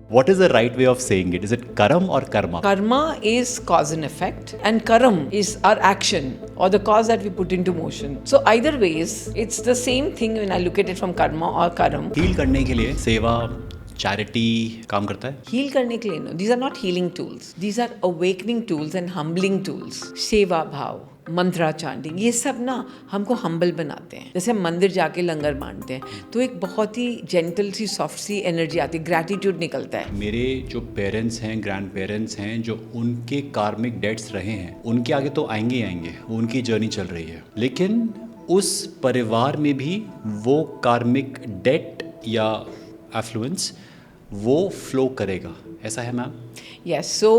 What is the right way of saying it? Is it karam or karma? Karma is cause and effect, and karam is our action or the cause that we put into motion. So either ways, it's the same thing when I look at it from karma or karam. Heal करने के लिए सेवा, charity काम करता है. Heal करने के लिए no, these are not healing tools. These are awakening tools and humbling tools. सेवा भाव, मंत्रा चांटिंग, ये सब ना हमको हम्बल बनाते हैं. जैसे हम मंदिर जाके लंगर बांटते हैं तो एक बहुत ही जेंटल सी सॉफ्ट सी एनर्जी आती है, ग्रैटिट्यूड निकलता है. मेरे जो पेरेंट्स हैं, ग्रैंड पेरेंट्स हैं, जो उनके कार्मिक डेट्स रहे हैं, उनके आगे तो आएंगे ही आएंगे, उनकी जर्नी चल रही है. लेकिन उस परिवार में भी वो कार्मिक डेट या एफ्लुएंस वो फ्लो करेगा, ऐसा है ma'am? Yes, so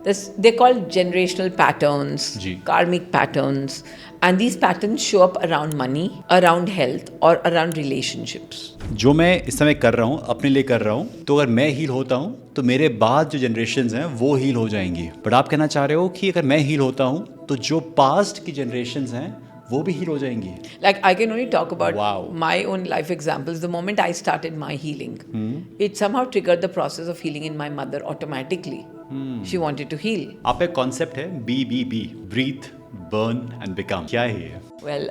they're called generational patterns, जी. karmic patterns, and these patterns show up around money, around health, or around relationships. जो मैं इस समय कर रहा हूँ, अपने लिए कर रहा हूँ, तो अगर मैं हील होता हूँ तो मेरे बाद जो जनरेशन्स हैं वो हील हो जाएंगी. बट आप कहना चाह रहे हो कि अगर मैं हील होता हूँ तो जो पास्ट की जनरेशन्स हैं वो भी हील हो जाएंगी. Like I can only talk about Wow. my own life examples. The moment I started my healing, it somehow triggered the process of healing in my mother automatically. She wanted to heal. आप एक concept है BBB, breathe, burn and become. क्या है ये? Well,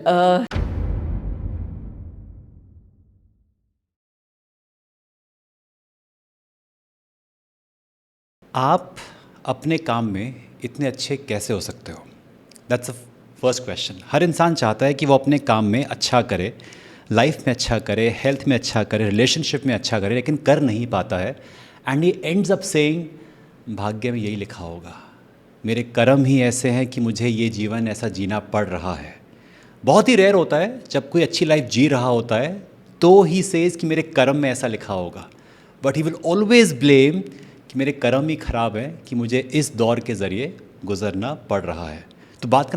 आप अपने काम में इतने अच्छे कैसे हो सकते हो? That's the first question. हर इंसान चाहता है कि वो अपने काम में अच्छा करे, लाइफ में अच्छा करे, हेल्थ में अच्छा करे, रिलेशनशिप में अच्छा करे, लेकिन कर नहीं पाता है. And he ends up saying भाग्य में यही लिखा होगा, मेरे कर्म ही ऐसे हैं कि मुझे ये जीवन ऐसा जीना पड़ रहा है. बहुत ही रेयर होता है जब कोई अच्छी लाइफ जी रहा होता है तो ही सेज कि मेरे कर्म में ऐसा लिखा होगा. But he will always blame कि मेरे कर्म ही ख़राब है कि मुझे इस दौर के ज़रिए गुजरना पड़ रहा है. तो बात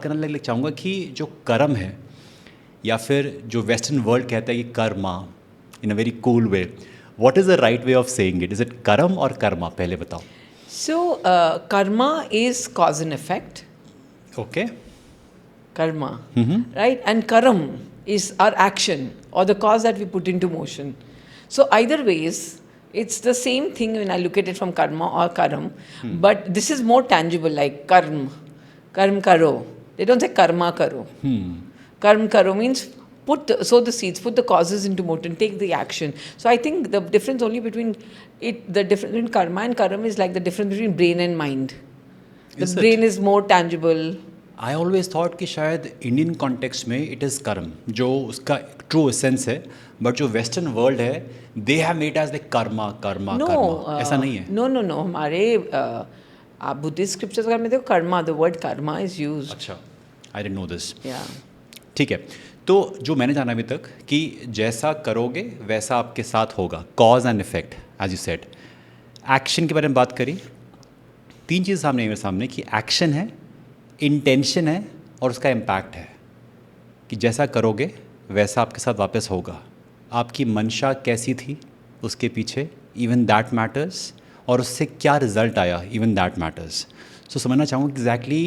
करने लगे चाहूँगा कि जो कर्म है या फिर जो वेस्टर्न वर्ल्ड कहता है कि karma in a very cool way, what is the right way of saying it? Is it karm और कर्मा? पहले बताओ. so karma is cause and effect. Okay. Karma, right? And karam is our action or the cause that we put into motion. So either ways, it's the same thing when I look at it from karma or karam, but this is more tangible, like karm karo. They don't say karma karo. Karm karo means sow the seeds, put the causes into motion, take the action. So I think the difference only between the difference between karma and karam is like the difference between brain and mind. The Is it? brain is more tangible. I always thought कि शायद Indian context में it is karma जो उसका true essence है, but जो western world है they have made as the karma karma karma. ऐसा नहीं है. नो हमारे आप बुद्धिस्ट स्क्रिप्चर्स में देखो Karma, the word Karma is used. अच्छा, आई डिडंट नो दिस. या ठीक है. तो जो मैंने जाना अभी तक कि जैसा करोगे वैसा आपके साथ होगा, cause and effect as you said. Action के बारे में बात करी, तीन चीज़ सामने मेरे सामने कि एक्शन है, इंटेंशन है और उसका इम्पैक्ट है. कि जैसा करोगे वैसा आपके साथ वापस होगा. आपकी मंशा कैसी थी उसके पीछे, इवन दैट मैटर्स, और उससे क्या रिजल्ट आया, इवन दैट मैटर्स. सो समझना चाहूँगा exactly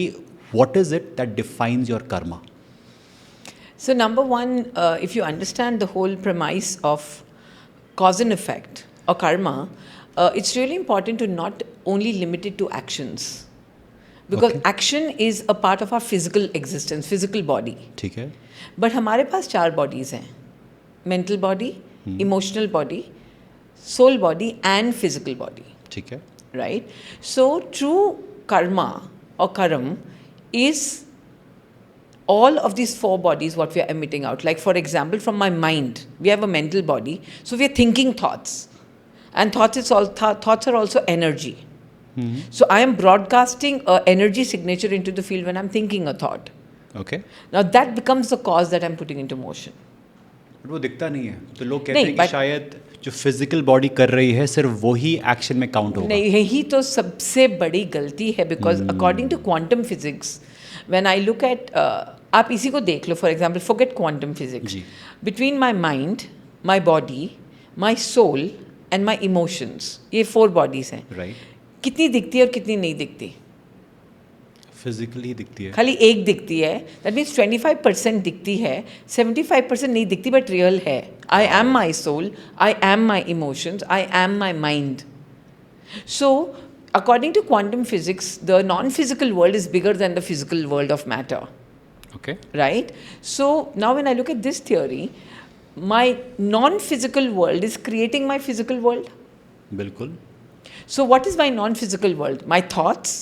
what is it that defines your Karma. So number one, if you understand the whole premise of cause and effect or karma, it's really important to not only limit it to actions. Because Okay. action is a part of our physical existence, physical body. ठीक है. But हमारे पास 4 bodies हैं. Mental body, emotional body, soul body and physical body. ठीक है. Right? So true karma or karam is all of these 4 bodies what we are emitting out. Like for example, from my mind, we have a mental body, so we are thinking thoughts, and thoughts are also energy. So I am broadcasting a energy signature into the field when I'm thinking a thought. Okay. Now that becomes the cause that I'm putting into motion. But वो दिखता नहीं है, तो लोग कहते नहीं, हैं कि but- शायद जो फिजिकल बॉडी कर रही है सिर्फ वही एक्शन में काउंट होगा. नहीं, यही तो सबसे बड़ी गलती है. Because according to quantum physics, when I look at, आप इसी को देख लो, for example forget quantum physics, जी. Between my mind, my body, my soul and my emotions, ये 4 बॉडीज हैं. राइट. कितनी दिखती है और कितनी नहीं दिखती? फिजिकली दिखती है। खाली एक दिखती है, दैट मीन्स 25% दिखती है, 75% नहीं दिखती बट रियल है. I am my soul, I am my emotions, I am my mind. So, according to quantum physics, the non-physical world is bigger than the physical world of matter. Okay. Right? So, now when I look at this theory, my non-physical world is creating my physical world. बिल्कुल. So, what is my non-physical world? My thoughts,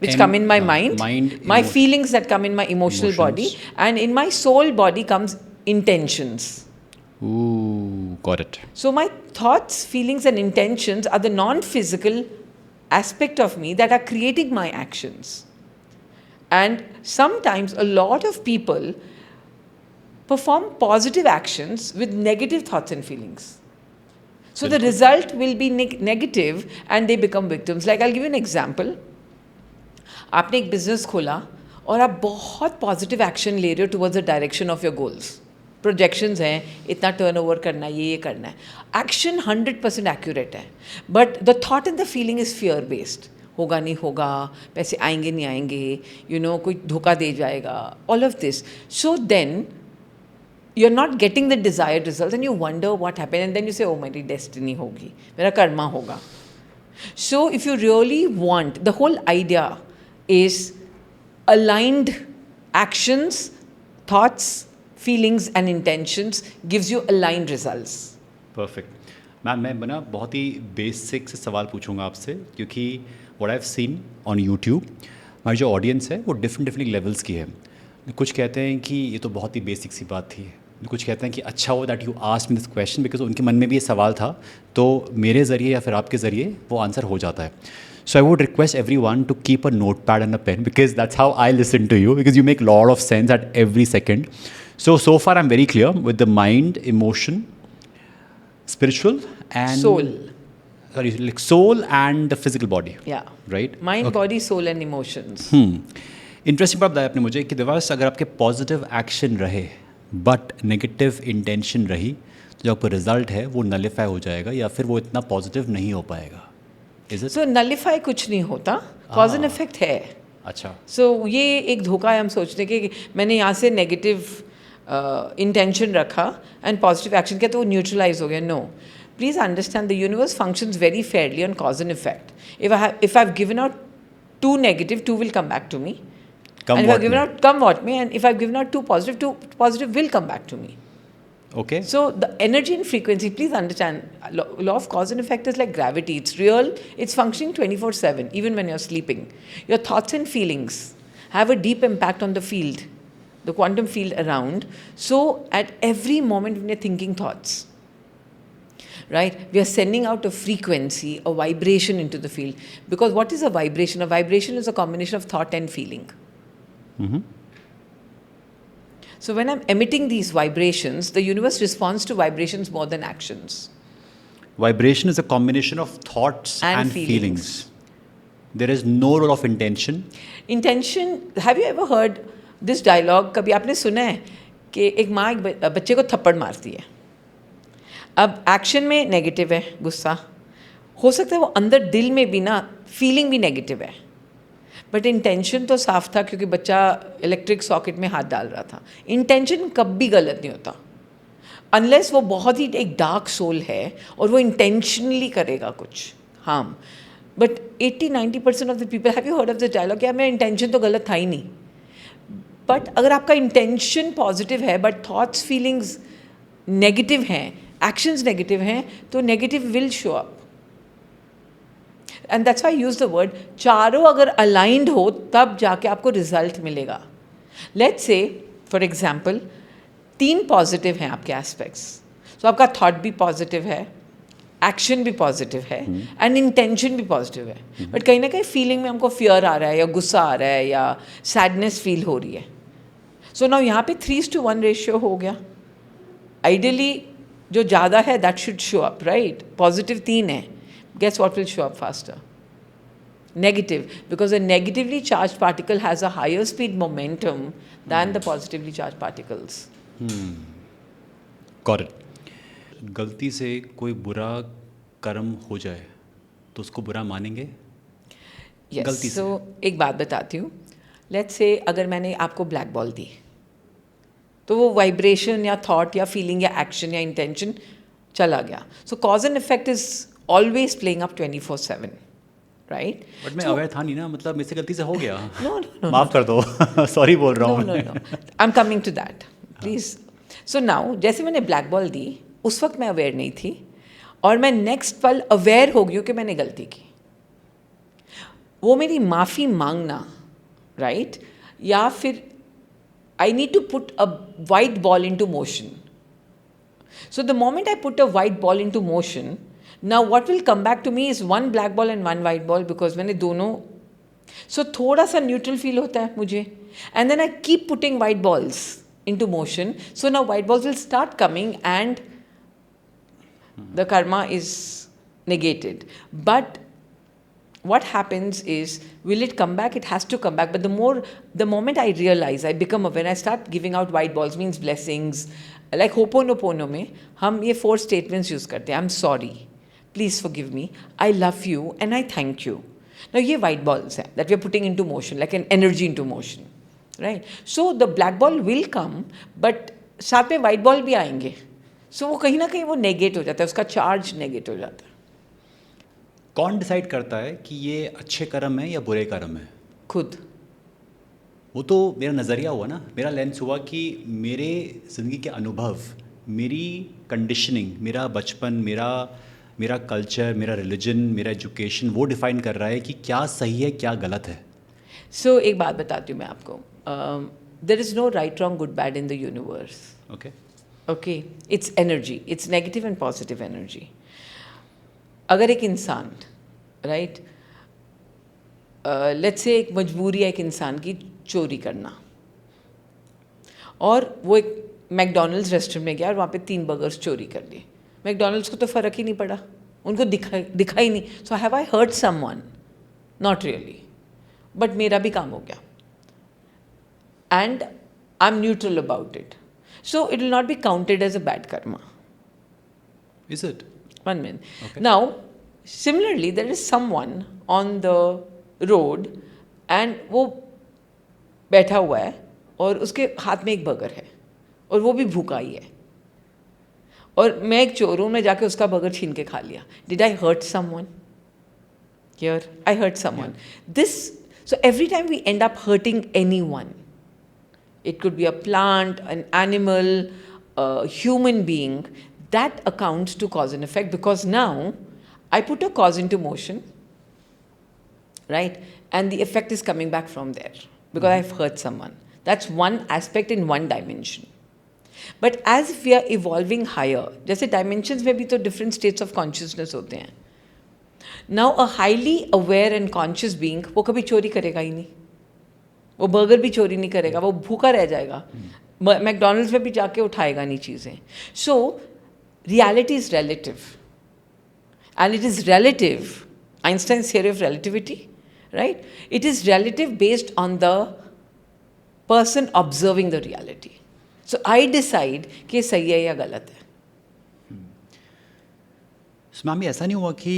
which come in my mind, my feelings that come in my emotional body, and in my soul body comes intentions. Ooh, got it. So my thoughts, feelings and intentions are the non-physical aspect of me that are creating my actions. And sometimes a lot of people perform positive actions with negative thoughts and feelings. So the result will be negative and they become victims. Like I'll give you an example. आपने एक business खोला और आप बहुत positive action ले रहे हो towards the direction of your goals. Projections हैं, इतना टर्नओवर करना है, ये करना है. एक्शन 100% एक्यूरेट है, but the thought and the feeling is fear based. होगा नहीं होगा, पैसे आएंगे नहीं आएंगे, कोई धोखा दे जाएगा, all of this. So then you are not getting the desired result and you wonder what happened and then you say oh मेरी डेस्टिनी होगी, मेरा कर्मा होगा. So if you really want, the whole idea is aligned actions, thoughts, feelings and intentions gives you aligned results. Perfect. Ma'am मैं बना बहुत ही basic से सवाल पूछूंगा आपसे, क्योंकि what I've seen on YouTube, हमारी जो ऑडियंस है वो डिफरेंट लेवल्स की है. कुछ कहते हैं कि ये तो बहुत ही बेसिक सी बात थी, कुछ कहते हैं कि अच्छा हो that you asked me this question, because उनके मन में भी ये सवाल था, तो मेरे ज़रिए या फिर आपके ज़रिए वो आंसर हो जाता है. So I would request everyone to keep a notepad and a pen, because that's how I listen to you, because you make a lot of sense at every second. So far I'm very clear with the mind, emotion, spiritual and soul. Sorry, like soul and the physical body. Yeah. Right? Mind, body, soul and emotions. Interesting बात बताया आपने मुझे कि दिवस अगर आपके positive action रहे but negative intention रही, तो जो आपका रिजल्ट है वो नलिफाई हो जाएगा या फिर वो इतना पॉजिटिव नहीं हो पाएगा. So नलिफाई कुछ नहीं होता, कॉज एंड इफेक्ट है. अच्छा. सो ये एक धोखा है हम सोचते कि मैंने यहाँ से नेगेटिव इंटेंशन रखा एंड पॉजिटिव एक्शन किया तो वो न्यूट्रलाइज हो गया. No, please understand the universe functions very fairly on cause and effect. If I have given out 2 negative, 2 will come back to me. And if I've given out, come what me, and if I've given out 2 positive, 2 positive will come back to me. Okay. So the energy and frequency, please understand, law of cause and effect is like gravity. It's real. It's functioning 24/7, even when you're sleeping. Your thoughts and feelings have a deep impact on the field, the quantum field around. So at every moment when you're thinking thoughts, right, we are sending out a frequency, a vibration into the field. Because what is a vibration? A vibration is a combination of thought and feeling. So when I'm emitting these vibrations, the universe responds to vibrations more than actions. Vibration is a combination of thoughts and feelings. There is no role of intention. Intention, have you ever heard this dialogue? कभी आपने सुना है कि एक माँ एक बच्चे को थप्पड़ मारती है. अब एक्शन में नेगेटिव है, गुस्सा हो सकता है, वो अंदर दिल में भी ना फीलिंग भी नेगेटिव है, बट इंटेंशन तो साफ था क्योंकि बच्चा इलेक्ट्रिक सॉकेट में हाथ डाल रहा था. इंटेंशन कभी गलत नहीं होता अनलेस वो बहुत ही एक डार्क सोल है और वो इंटेंशनली करेगा कुछ harm. But 80-90% of the people, have you heard of the dialogue, क्या मेरा इंटेंशन तो गलत था ही नहीं. बट अगर आपका इंटेंशन पॉजिटिव है बट थॉट्स फीलिंग्स नेगेटिव हैं, एक्शंस नेगेटिव हैं, तो negative will show up. And that's why I use the word, चारों अगर अलाइंड हो तब जाके आपको रिजल्ट मिलेगा. Let's say for example 3 positive हैं आपके एस्पेक्ट्स, सो आपका थॉट भी पॉजिटिव है, एक्शन भी पॉजिटिव है एंड इंटेंशन भी पॉजिटिव है. बट कहीं ना कहीं फीलिंग में हमको फियर आ रहा है या गुस्सा आ रहा है या सैडनेस फील हो रही है. सो नाउ यहाँ पे 3:1 रेशियो हो गया. आइडियली जो ज़्यादा है that should show up, right. Positive 3 है, guess what will show up faster? Negative, because a negatively charged particle has a higher speed momentum than the positively charged particles. Got it. गलती से कोई बुरा कर्म हो जाए तो उसको बुरा मानेंगे? Yes. गलती से. So एक बात बताती हूँ, लेट्स से अगर मैंने आपको ब्लैक बॉल दी तो वो वाइब्रेशन या थॉट या फीलिंग या एक्शन या इंटेंशन चला गया. So cause and effect is always playing up 24/7, right? But मैं अवेयर था नहीं ना, मतलब मेरे से गलती से हो गया. नो नो माफ़ कर दो. सॉरी बोल रहा नो हूँ. No no, I am coming to that, please. So now जैसे मैंने ब्लैक बॉल दी, उस वक्त मैं अवेयर नहीं थी और मैं नेक्स्ट पल अवेयर हो गई हूँ कि मैंने गलती की. वो मेरी माफ़ी मांगना, राइट? या फिर I need to put a white ball into motion. So the moment I put a white ball into motion, now what will come back to me is one black ball and one white ball because मैंने दोनों, so थोड़ा सा neutral feel होता है मुझे, and then I keep putting white balls into motion. So now white balls will start coming and the karma is negated. But what happens is, will it come back? It has to come back. But the moment I realize, I become aware, I start giving out white balls, means blessings. Like Ho'oponopono में हम ये 4 statements use करते हैं. I'm sorry, please forgive me, I love you and I thank you. Now ये white balls हैं that we are putting into motion, like an energy into motion, right? So the black ball will come, but साथ में white ball भी आएंगे. So वो कहीं ना कहीं वो negate हो जाता है, उसका charge negate हो जाता है. कौन डिसाइड करता है कि ये अच्छे कर्म है या बुरे कर्म है? खुद. वो तो मेरा नज़रिया हुआ ना, मेरा लेंस हुआ कि मेरे ज़िंदगी के अनुभव, मेरी कंडीशनिंग, मेरा बचपन, मेरा कल्चर, मेरा रिलीजन, मेरा एजुकेशन, वो डिफ़ाइन कर रहा है कि क्या सही है, क्या गलत है. So एक बात बताती हूँ मैं आपको. There is no right, wrong, good, bad in the universe. Okay. Okay? It's energy. It's negative and positive energy. अगर एक इंसान, राइट, लेट्स से एक मजबूरी है एक इंसान की चोरी करना, और वो एक मैकडोनल्ड्स रेस्टोरेंट में गया और वहाँ पे 3 बर्गर्स चोरी कर लिए. मैकडोनल्ड्स को तो फ़र्क ही नहीं पड़ा, उनको दिखा ही नहीं. So have I hurt someone? Not really, but मेरा भी काम हो गया and I am neutral about it. So it will not be counted as a bad karma. Is it? 1 minute. Okay. Now, similarly, there is someone on the road and वो बैठा हुआ है और उसके हाथ में एक बर्गर है और वो भी भूखा ही है, और मैं एक चोर हूँ, मैं जाके उसका बर्गर छीन के खा लिया. Did I hurt someone? Here, I hurt someone. So every time we end up hurting anyone, it could be a plant, an animal, a human being, that accounts to cause and effect, because now I put a cause into motion, right? And the effect is coming back from there because I've hurt someone. That's one aspect in one dimension. But as we are evolving higher, जैसे dimensions में भी तो different states of consciousness होते हैं. Now a highly aware and conscious being वो कभी चोरी करेगा ही नहीं, वो बर्गर भी चोरी नहीं करेगा, वो भूखा रह जाएगा, मैकडोनल्ड्स में भी जाके उठाएगा नहीं चीज़ें. So reality is relative, and it is relative. Einstein's theory of relativity, right? It is relative based on the person observing the reality. So I decide कि सही है या गलत है. मैम, ऐसा नहीं हुआ कि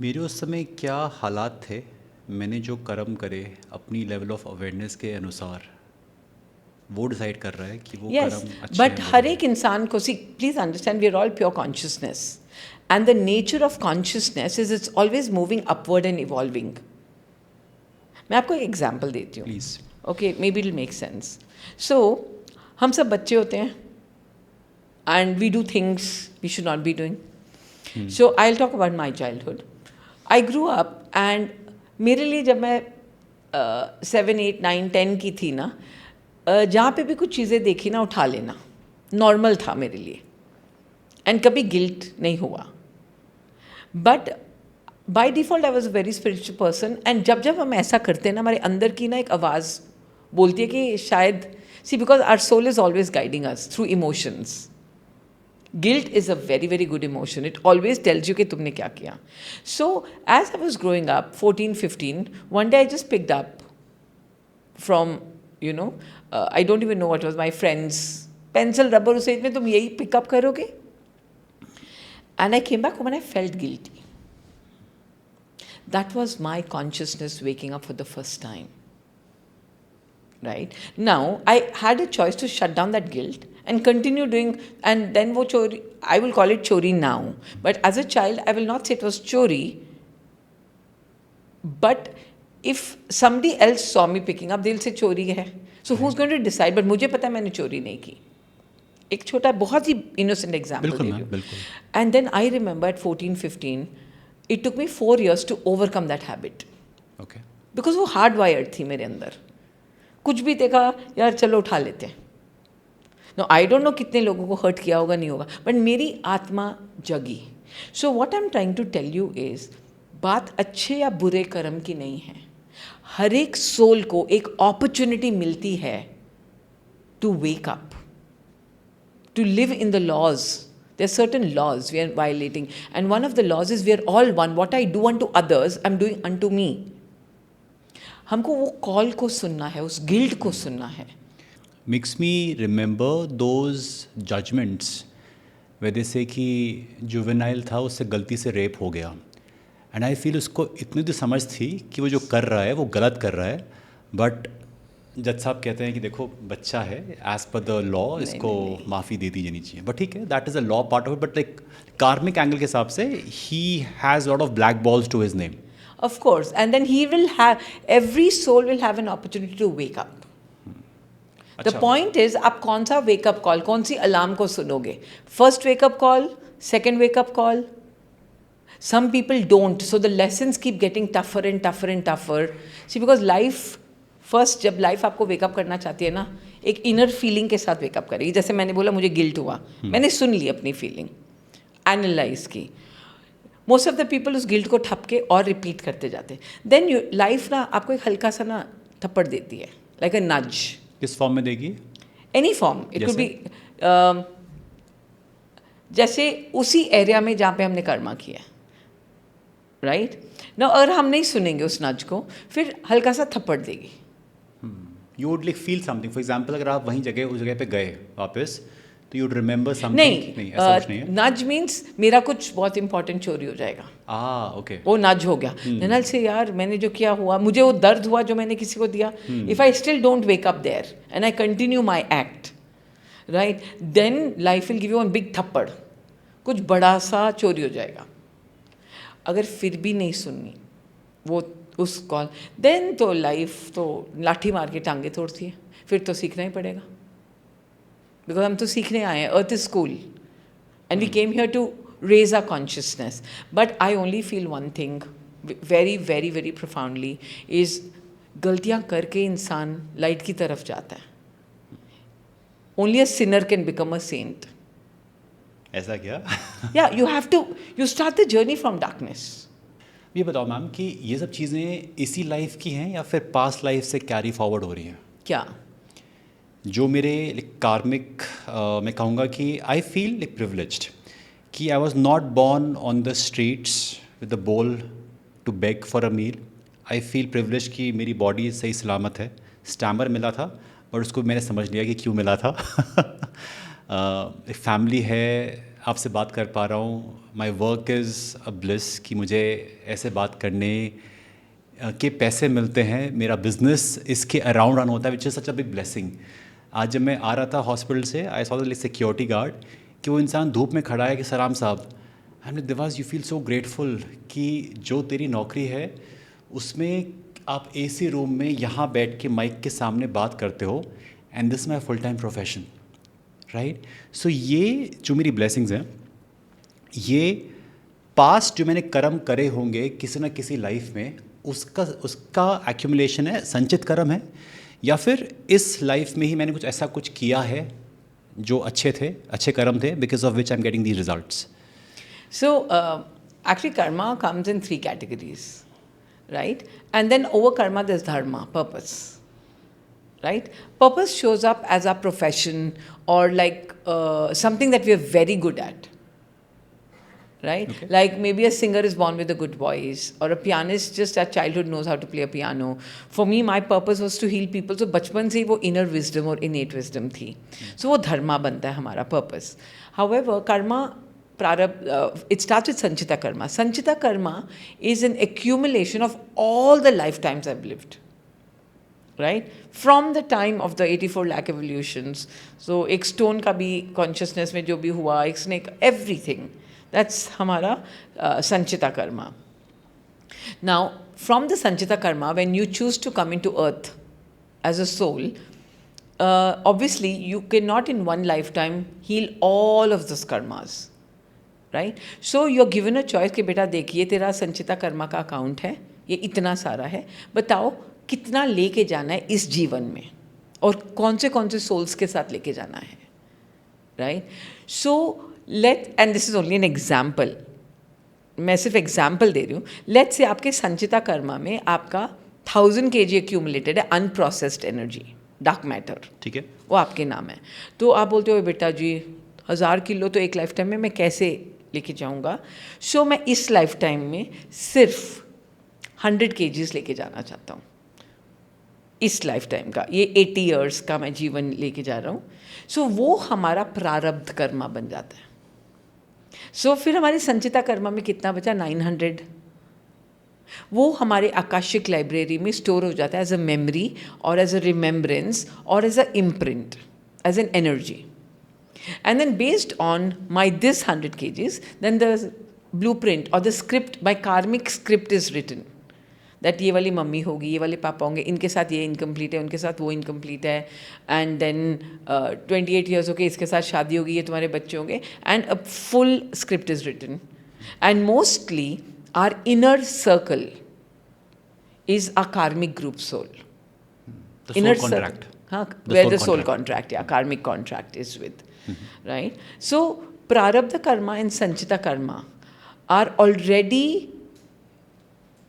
मेरे उस समय क्या हालात थे, मैंने जो कर्म करे अपनी लेवल ऑफ अवेयरनेस के अनुसार वो डिसाइड कर रहा है कि वो कर्म अच्छे बट हैं. हर एक इंसान को, see please understand, we are all pure consciousness, and the nature of consciousness is it's always moving upward and evolving. मैं आपको एक एग्जाम्पल देती हूँ. Please. Okay, may be it make sense. So हम सब बच्चे होते हैं and we do things we should not be doing. So I will talk about my childhood. I grew up and मेरे लिए जब मैं 7, 8, 9, 10 की थी ना, जहाँ पे भी कुछ चीज़ें देखी ना, उठा लेना नॉर्मल था मेरे लिए, एंड कभी गिल्ट नहीं हुआ. But by default I was a very spiritual person, and जब जब हम ऐसा करते हैं ना, हमारे अंदर की ना एक आवाज़ बोलती है कि शायद, see because our soul is always guiding us through emotions. Guilt is a very, very good emotion. It always tells you कि तुमने क्या किया. So as I was growing up, 14, 15, one day I just picked up from, I don't even know what was, my friends, pencil, rubber, उसे इतने तुम यही pick up करोगे? And I came back home and I felt guilty. That was my consciousness waking up for the first time. Right? Now, I had a choice to shut down that guilt and continue doing, and then wo chori, I will call it chori now. But as a child, I will not say it was chori. But if somebody else saw me picking up, they'll say chori hai. So who's going to decide? But मुझे पता है मैंने चोरी नहीं की. एक छोटा बहुत ही innocent example दे रही हूँ. And then I remember at 14, 15, it took me 4 years to overcome that habit. Okay. Because वो hardwired थी मेरे अंदर. कुछ भी देखा यार चलो उठा लेते हैं. Now I don't know कितने लोगों को hurt किया होगा नहीं होगा, but मेरी आत्मा जगी. So what I'm trying to tell you is, बात अच्छे या बुरे कर्म की नहीं है. हर एक सोल को एक अपॉर्चुनिटी मिलती है to wake up, to live in the laws. There are certain laws we are violating, and one of the laws is we are all one. What I do unto others, I'm doing unto me. हमको वो call को सुनना है, उस guilt को सुनना है. Makes me remember those judgments where they say कि जुवेनाइल था उससे गलती से रेप हो गया. एंड आई फील उसको इतनी तो समझ थी कि वो जो कर रहा है वो गलत कर रहा है, बट जज साहब कहते हैं कि देखो बच्चा है, एज पर द लॉ इसको माफ़ी दे दी जानी चाहिए. बट ठीक है, that is a law part of it, but like karmic angle के हिसाब से ही has lot of black balls to his name. Of course, and then he will have, every soul will have an opportunity to wake up. The point is, आप कौन सा wake up call, कौन सी alarm को सुनोगे? First wake up call, second wake up call. Some people don't, so the lessons keep getting tougher and tougher and tougher. See, because life, first जब life आपको wake up करना चाहती है ना, एक inner feeling के साथ wake up करेगी. जैसे मैंने बोला मुझे guilt हुआ, मैंने सुन ली अपनी feeling, analyze की. Most of the people उस guilt को ठप के और repeat करते जाते. Then life ना आपको एक हल्का सा ना थप्पड़ देती है, like a nudge. किस फॉर्म में देगी? Any form. It could be जैसे उसी एरिया में जहाँ पे हमने कर्मा किया, राइट ना. अगर हम नहीं सुनेंगे उस नज को, फिर हल्का सा थप्पड़ देगी. You would like feel something. For example अगर आप वहीं जगह उस जगह पे गए वापस, तो यू वुड रिमेंबर समथिंग. नहीं ऐसा कुछ नहीं है. नज मीन्स मेरा कुछ बहुत इंपॉर्टेंट चोरी हो जाएगा. ओके. वो नज हो गया. ननल से यार मैंने जो किया हुआ, मुझे वो दर्द हुआ जो मैंने किसी को दिया. If I still don't wake up there and I continue my act, right, then life will give you one big थप्पड़. कुछ बड़ा सा चोरी हो जाएगा. अगर फिर भी नहीं सुननी वो उस कॉल, देन तो लाइफ तो लाठी मार के टांगे तोड़ती है. फिर तो सीखना ही पड़ेगा, बिकॉज हम तो सीखने आए हैं. Earth is school and we came here to raise our consciousness. But I only feel one thing very very very profoundly is, गलतियाँ करके इंसान लाइट की तरफ जाता है. Only a sinner can become a saint. ऐसा क्या? या you have to, you start the journey from darkness. ये बताओ मैम कि ये सब चीज़ें इसी लाइफ की हैं या फिर पास्ट लाइफ से कैरी फॉरवर्ड हो रही हैं? क्या जो मेरे कार्मिक, मैं कहूँगा कि आई फील लाइक प्रिविलेज्ड कि I was not born on the streets with the bowl to beg for a meal. I feel privilege कि मेरी बॉडी सही सलामत है. स्टैमर मिला था, बट उसको मैंने समझ लिया कि क्यों मिला था. एक फैमिली है, आपसे बात कर पा रहा हूँ. My work is a bliss कि मुझे ऐसे बात करने के पैसे मिलते हैं. मेरा बिजनेस इसके अराउंड रन होता है, which is such a big blessing. आज जब मैं आ रहा था हॉस्पिटल से, I saw the security guard कि वो इंसान धूप में खड़ा है कि सलाम साहब. And Dewas you feel so grateful कि जो तेरी नौकरी है उसमें आप एसी रूम में यहाँ बैठ के माइक के सामने बात करते हो, and this my full time profession, right. So ये जो मेरी ब्लेसिंग्स हैं, ये पास्ट जो मैंने कर्म करे होंगे किसी ना किसी लाइफ में, उसका एक्यूमुलेशन है, संचित कर्म है, या फिर इस लाइफ में ही मैंने कुछ ऐसा कुछ किया है जो अच्छे थे, अच्छे कर्म थे, because of which I am getting these results. So, actually, karma comes in 3 categories, right? And then over karma, there's dharma, purpose, right? Purpose shows up as our profession or like something that we are very good at, right? Okay. Like maybe a singer is born with a good voice, or a pianist just at childhood knows how to play a piano. For me, my purpose was to heal people. So बचपन से ही वो inner wisdom और innate wisdom थी. So वो dharma बनता है हमारा purpose. However, karma it starts with Sanchita Karma. Sanchita Karma is an accumulation of all the lifetimes I've lived. Right? From the time of the 84 lakh evolutions. So, एक stone का भी consciousness में जो भी हुआ, एक snake, everything. That's हमारा Sanchita Karma. Now, from the Sanchita Karma, when you choose to come into earth as a soul, obviously you cannot in one lifetime heal all of those karmas. Right? So, you're given a choice कि बेटा देखिए तेरा संचिता कर्मा का account है, ये इतना सारा है, बताओ कितना लेके जाना है इस जीवन में और कौन से सोल्स के साथ लेके जाना है. Right? So and this is only an example, मैं सिर्फ एग्जाम्पल दे रही हूँ. लेट से आपके संचिता कर्मा में आपका 1000 kg एक्यूमुलेटेड है अनप्रोसेस्ड एनर्जी, डार्क मैटर. ठीक है, वो आपके नाम है. तो आप बोलते हो बेटा जी 1000 किलो तो एक लाइफ टाइम में मैं कैसे लेके जाऊँगा. सो मैं इस लाइफ टाइम में सिर्फ 100 kgs लेके जाना चाहता हूँ. इस लाइफ टाइम का, ये 80 ईयर्स का मैं जीवन लेके जा रहा हूँ. सो वो हमारा प्रारब्ध कर्मा बन जाता है. सो फिर हमारी संचिता कर्मा में कितना बचा? 900. वो हमारे आकाशिक लाइब्रेरी में स्टोर हो जाता है एज अ मेमोरी और एज अ रिमेम्बरेंस और as a imprint, as an energy. And then based on this 100 kgs, then the blueprint or the script, my karmic script is written. That ये वाली mummy होगी, ये वाले पापा होंगे, इनके साथ ये इनकम्प्लीट है, उनके साथ वो इनकम्प्लीट है. एंड देन 28 ईयर्स होके इसके साथ शादी होगी, ये तुम्हारे बच्चे होंगे. And a full script is written. And mostly our inner circle is a karmic group soul. The soul Inner contract. Where the soul contract, karmic contract is with. Right? So, Prarabdha karma and Sanchita karma are already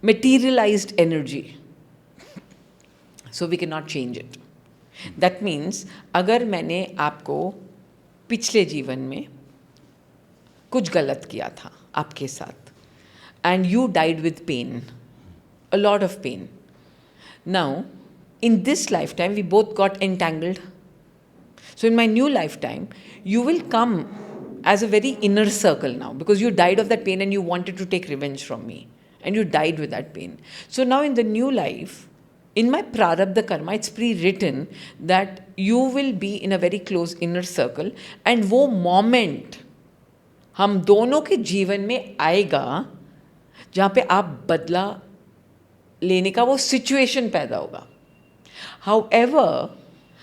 materialized energy. So, we cannot change it. That means, अगर मैंने आपको पिछले जीवन में कुछ गलत किया था आपके साथ, and you died with pain, a lot of pain. Now, in this lifetime, we both got entangled. So, in my new lifetime, you will come as a very inner circle now because you died of that pain and you wanted to take revenge from me. And you died with that pain. So, now in the new life, in my prarabdha karma, it's pre-written that you will be in a very close inner circle. And वो moment हम दोनों के जीवन में आएगा जहाँ पे आप बदला लेने का वो सिचुएशन पैदा होगा. However,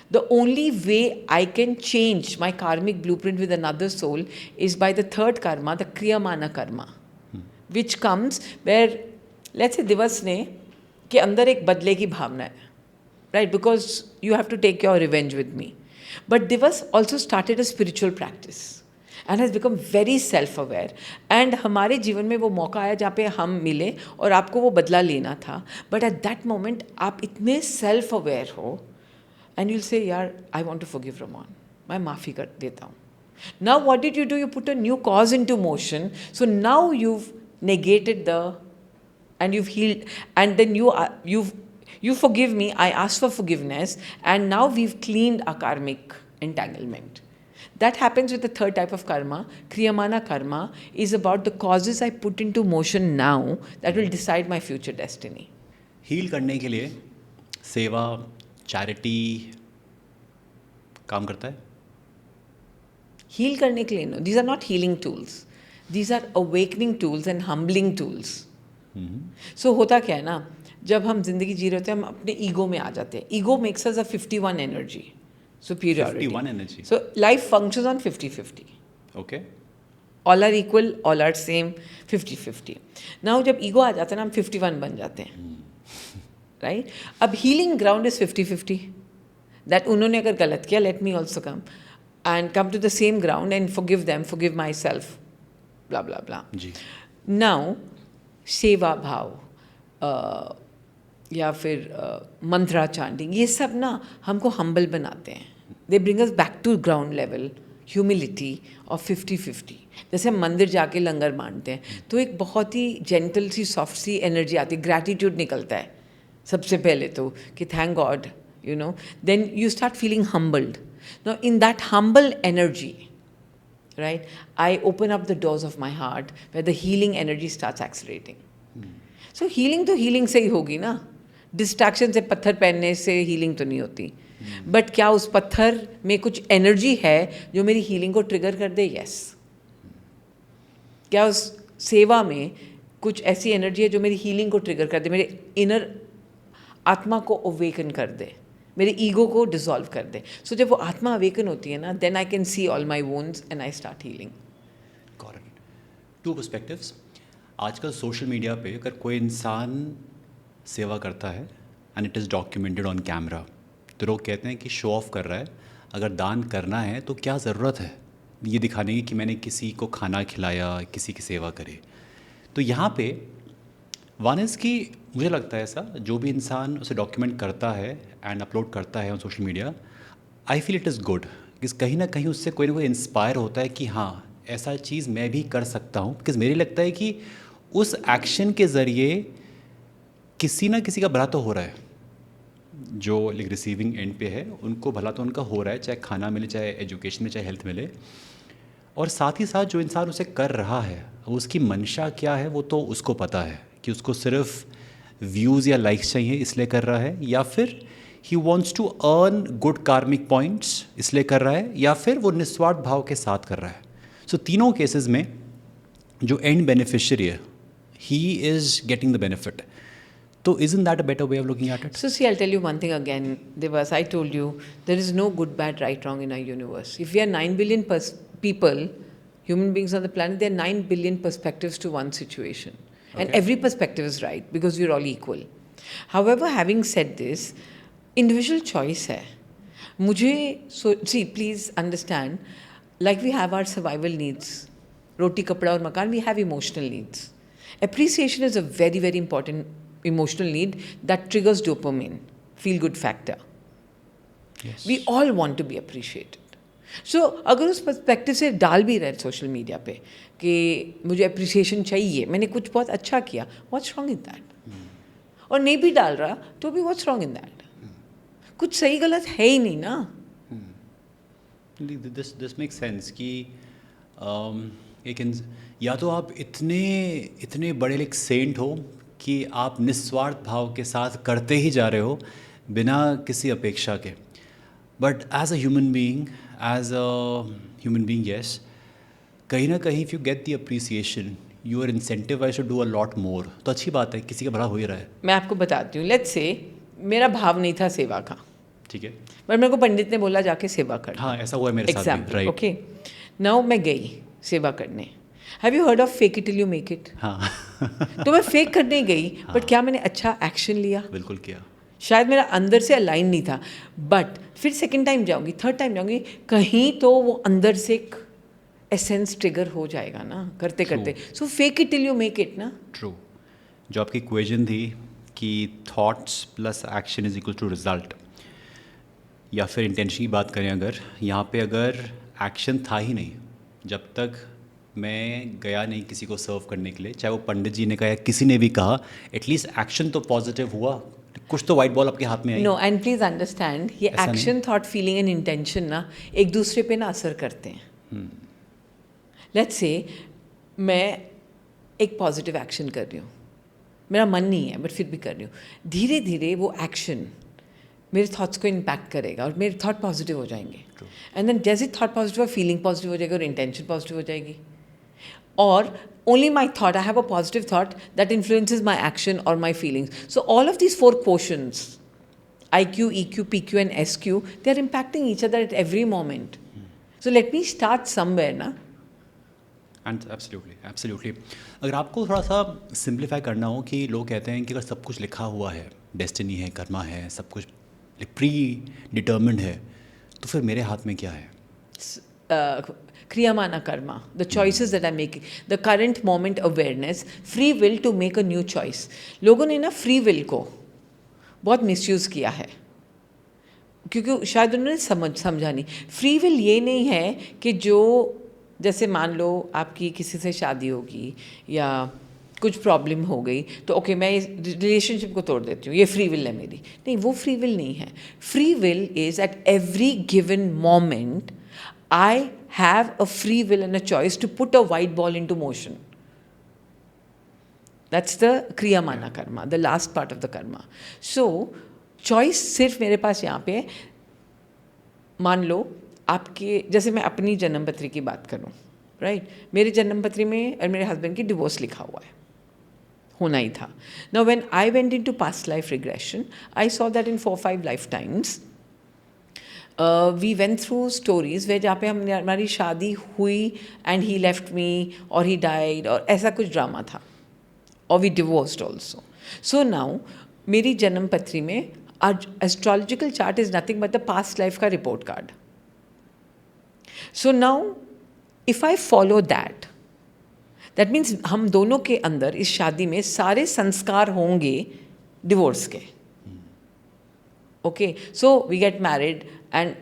the only way I can change my karmic blueprint with another soul is by the third karma, the kriyamana karma, which comes where, let's say, दिवस ने के अंदर एक बदले की भावना है, right? Because you have to take your revenge with me. But दिवस also started a spiritual practice and has become very self-aware. And हमारे जीवन में वो मौका आया जहाँ पे हम मिले और आपको वो बदला लेना था. But at that moment आप इतने self-aware हो and you'll say, यार, I want to forgive Raman. मैं माफ़ी कर देता हूँ. Now what did you do? You put a new cause into motion. So now you've negated and you've healed, and then you forgive me. I asked for forgiveness, and now we've cleaned our karmic entanglement. That happens with the third type of karma. Kriyamana karma is about the causes I put into motion now that will decide my future destiny. Heal करने के लिए सेवा, charity काम करता है? Heal करने के लिए no, these are not healing tools. These are awakening tools and humbling tools. So होता क्या है ना, जब हम जिंदगी जी रहे होते हैं हम अपने ईगो में आ जाते हैं. Ego makes us a 51 energy. Superiority. 51 energy. So life functions on 50-50. Okay. All are equal, all are same, 50-50. Now जब ईगो आ जाता है ना हम 51 बन जाते हैं. Right? अब healing ground is 50-50. That उन्होंने अगर गलत किया, let me also come and come to the same ground and forgive them, forgive myself, blah blah blah. Ji. Now सेवा भाव या फिर मंत्रा चांटिंग, ये सब ना हमको हम्बल बनाते हैं. They bring us back to ground level, humility और 50-50. जैसे हम मंदिर जाके लंगर बांटते हैं तो एक बहुत ही जेंटल सी सॉफ्ट सी एनर्जी आती है, ग्रैटिट्यूड निकलता है सबसे पहले तो कि thank God, you know. Then you start feeling humbled. Now in that humble energy right? I open up the doors of my heart where the healing energy starts accelerating. So healing तो healing से ही होगी ना, distraction से पत्थर पहनने से healing तो नहीं होती. बट क्या उस पत्थर में कुछ एनर्जी है जो मेरी हीलिंग को ट्रिगर कर दे? यस. क्या उस सेवा में कुछ ऐसी एनर्जी है जो मेरी हीलिंग को ट्रिगर कर दे, मेरे इनर आत्मा को अवेकन कर दे, मेरे ईगो को डिसॉल्व कर दे? सो जब वो आत्मा अवेकन होती है ना, then I can see all my wounds and I start healing. Correct. Two perspectives. आजकल सोशल मीडिया पे अगर कोई इंसान सेवा करता है and it is documented on camera, तो लोग कहते हैं कि शो ऑफ कर रहा है. अगर दान करना है तो क्या ज़रूरत है ये दिखाने की कि मैंने किसी को खाना खिलाया, किसी की सेवा करे? तो यहाँ पे वन इज़ कि मुझे लगता है ऐसा, जो भी इंसान उसे डॉक्यूमेंट करता है एंड अपलोड करता है on social media, I feel it is good कि कहीं ना कहीं उससे कोई ना कोई इंस्पायर होता है कि हाँ ऐसा चीज़ मैं भी कर सकता हूँ. बिकॉज मेरे लगता है कि उस एक्शन के ज़रिए किसी ना किसी का भला तो हो रहा है. जो लाइक रिसीविंग एंड पे है उनको भला तो उनका हो रहा है, चाहे खाना मिले, चाहे एजुकेशन में, चाहे हेल्थ मिले. और साथ ही साथ जो इंसान उसे कर रहा है उसकी मंशा क्या है वो तो उसको पता है कि उसको सिर्फ व्यूज़ या लाइक्स चाहिए इसलिए कर रहा है, या फिर he wants to earn good karmic points इसलिए कर रहा है, या फिर वो निस्वार्थ भाव के साथ कर रहा है. सो तीनों केसेस में जो एंड बेनिफिशियरी है he is getting the benefit. So isn't that a better way of looking at it? So see, I'll tell you one thing again, Devas. I told you there is no good, bad, right, wrong in our universe. If we are 9 billion people, human beings on the planet, there are 9 billion perspectives to one situation. And every perspective is right because we're all equal. However, having said this, individual choice hai. So see, please understand, like we have our survival needs, roti, kapda aur makan, we have emotional needs. Appreciation is a very, very important emotional need that triggers dopamine, feel good factor. Yes. We all want to be appreciated. So अगर उस perspective से डाल भी रहे social media पे कि मुझे appreciation चाहिए, मैंने कुछ बहुत अच्छा किया, व्हाट्स रॉन्ग इन दैट? और नहीं भी डाल रहा तो भी व्हाट्स रॉन्ग इन दैट? कुछ सही गलत है ही नहीं ना. दिस मेक सेंस कि एक या तो आप इतने बड़े एक सेंट हो कि आप निस्वार्थ भाव के साथ करते ही जा रहे हो बिना किसी अपेक्षा के. But as a human being yes, कहीं ना कहीं if you get the appreciation you are incentivized to do a lot more. तो अच्छी बात है, किसी का भला हो ही रहा है. मैं आपको बताती हूँ. लेट्स से मेरा भाव नहीं था सेवा का, ठीक है, पर मेरे को पंडित ने बोला जाके सेवा कर. हाँ ऐसा हुआ है मेरे साथ भी. राइट. ओके, नाउ मैं गई सेवा करने. Have you heard of fake it till you make it? हाँ. तो मैं फेक करने गई, बट क्या मैंने अच्छा एक्शन लिया? बिल्कुल किया. शायद मेरा अंदर से अलाइन नहीं था, बट फिर सेकंड टाइम जाऊंगी, थर्ड टाइम जाऊंगी, कहीं तो वो अंदर से एक एसेंस ट्रिगर हो जाएगा ना करते करते. So fake it till you make it ना. ट्रू. जो आपकी इक्वेशन थी कि thoughts plus action is equal to result, या फिर इंटेंशन की बात करें अगर, यहाँ पे अगर एक्शन था ही नहीं, जब तक मैं गया नहीं किसी को सर्व करने के लिए, चाहे वो पंडित जी ने कहा या किसी ने भी कहा, एटलीस्ट एक्शन तो पॉजिटिव हुआ, कुछ तो वाइट बॉल आपके हाथ में आई. नो, एंड प्लीज अंडरस्टैंड, ये action, thought, feeling and intention ना एक दूसरे पे ना असर करते हैं. लेट्स से मैं एक पॉजिटिव एक्शन कर रही हूँ, मेरा मन नहीं है बट फिर भी कर रही हूँ, धीरे धीरे वो एक्शन मेरे थॉट्स को इम्पैक्ट करेगा और मेरे थॉट पॉजिटिव हो जाएंगे. एंड देन जैसे थॉट पॉजिटिव, फीलिंग पॉजिटिव हो जाएगी और इंटेंशन पॉजिटिव हो जाएगी. Or only my thought, I have a positive thought that influences my action or my feelings. So all of these 4 quotients, IQ, EQ, PQ and SQ, they are impacting each other at every moment. So let me start somewhere, na? And absolutely. अगर आपको थोड़ा सा simplify करना हो कि लोग कहते हैं कि अगर सब कुछ लिखा हुआ है, डेस्टिनी है, कर्मा है, सब कुछ प्री डिटर्मिन्ड है, तो फिर मेरे हाथ में क्या है? Kriyamana karma, the choices that I'm making, the current moment awareness, free will to make a new choice. लोगों ने ना free will को बहुत मिसयूज़ किया है, क्योंकि शायद उन्होंने समझा नहीं. फ्री विल ये नहीं है कि जो, जैसे मान लो आपकी किसी से शादी होगी या कुछ प्रॉब्लम हो गई तो ओके मैं इस रिलेशनशिप को तोड़ देती हूँ, ये फ्री विल है मेरी. नहीं, वो फ्री विल नहीं है. Free will is at every given moment I have a free will and a choice to put a white ball into motion. That's the Kriyamana karma, the last part of the karma. So, choice सिर्फ मेरे पास यहाँ पे है. मान लो आपके, जैसे मैं अपनी जन्मपत्री की बात करूँ, राइट, मेरे जन्मपत्री में और मेरे हस्बैंड की डिवोर्स लिखा हुआ है, होना ही था. Now when I went into past life regression, I saw that in 4-5 lifetimes, we went through stories where जहाँ पे हमारी शादी हुई and he left me or he died और ऐसा कुछ ड्रामा था, or we divorced also. So now मेरी जन्मपत्री में astrological chart is nothing but the past life का report card. So now if I follow that, that means हम दोनों के अंदर इस शादी में सारे संस्कार होंगे डिवोर्स के. Okay, so we get married and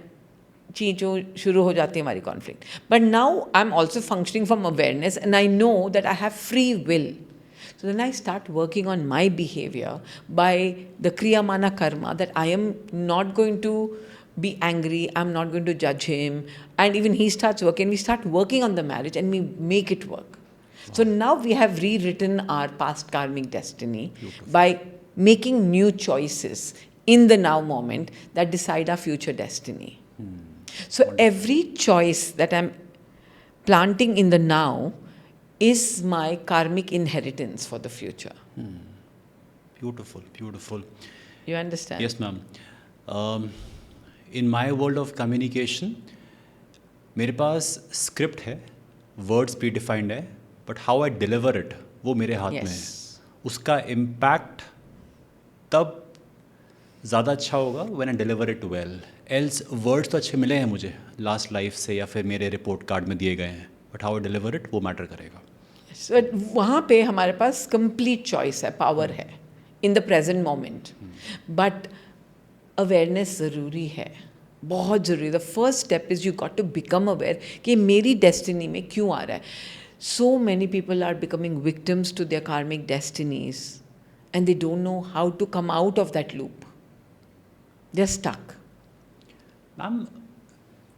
चीज़ों शुरू हो जाती है हमारी conflict. But now I am also functioning from awareness and I know that I have free will. So then I start working on my behavior by the Kriyamana karma, that I am not going to be angry, I'm not going to judge him, and even he starts working. We start working on the marriage and we make it work. Wow. So now we have rewritten our past karmic destiny. Beautiful. By making new choices in the now moment that decide our future destiny. So wonderful. Every choice that I'm planting in the now is my karmic inheritance for the future. Beautiful, beautiful. You understand? Yes, ma'am. In my world of communication, मेरे पास script है, words pre defined है, but how I deliver it वो मेरे हाथ में है. उसका impact तब ज़्यादा अच्छा होगा when I deliver it well. Else words तो अच्छे मिले हैं मुझे लास्ट लाइफ से या फिर मेरे रिपोर्ट कार्ड में दिए गए हैं, but how I deliver it वो मैटर करेगा. वहाँ पे हमारे पास कंप्लीट चॉइस है, पावर है in the present moment. But awareness ज़रूरी है, बहुत ज़रूरी. The first step is you got to become aware कि मेरी डेस्टिनी में क्यों आ रहा है. So many people are becoming victims to their karmic destinies and they don't know how to come out of that loop. They are stuck. Ma'am,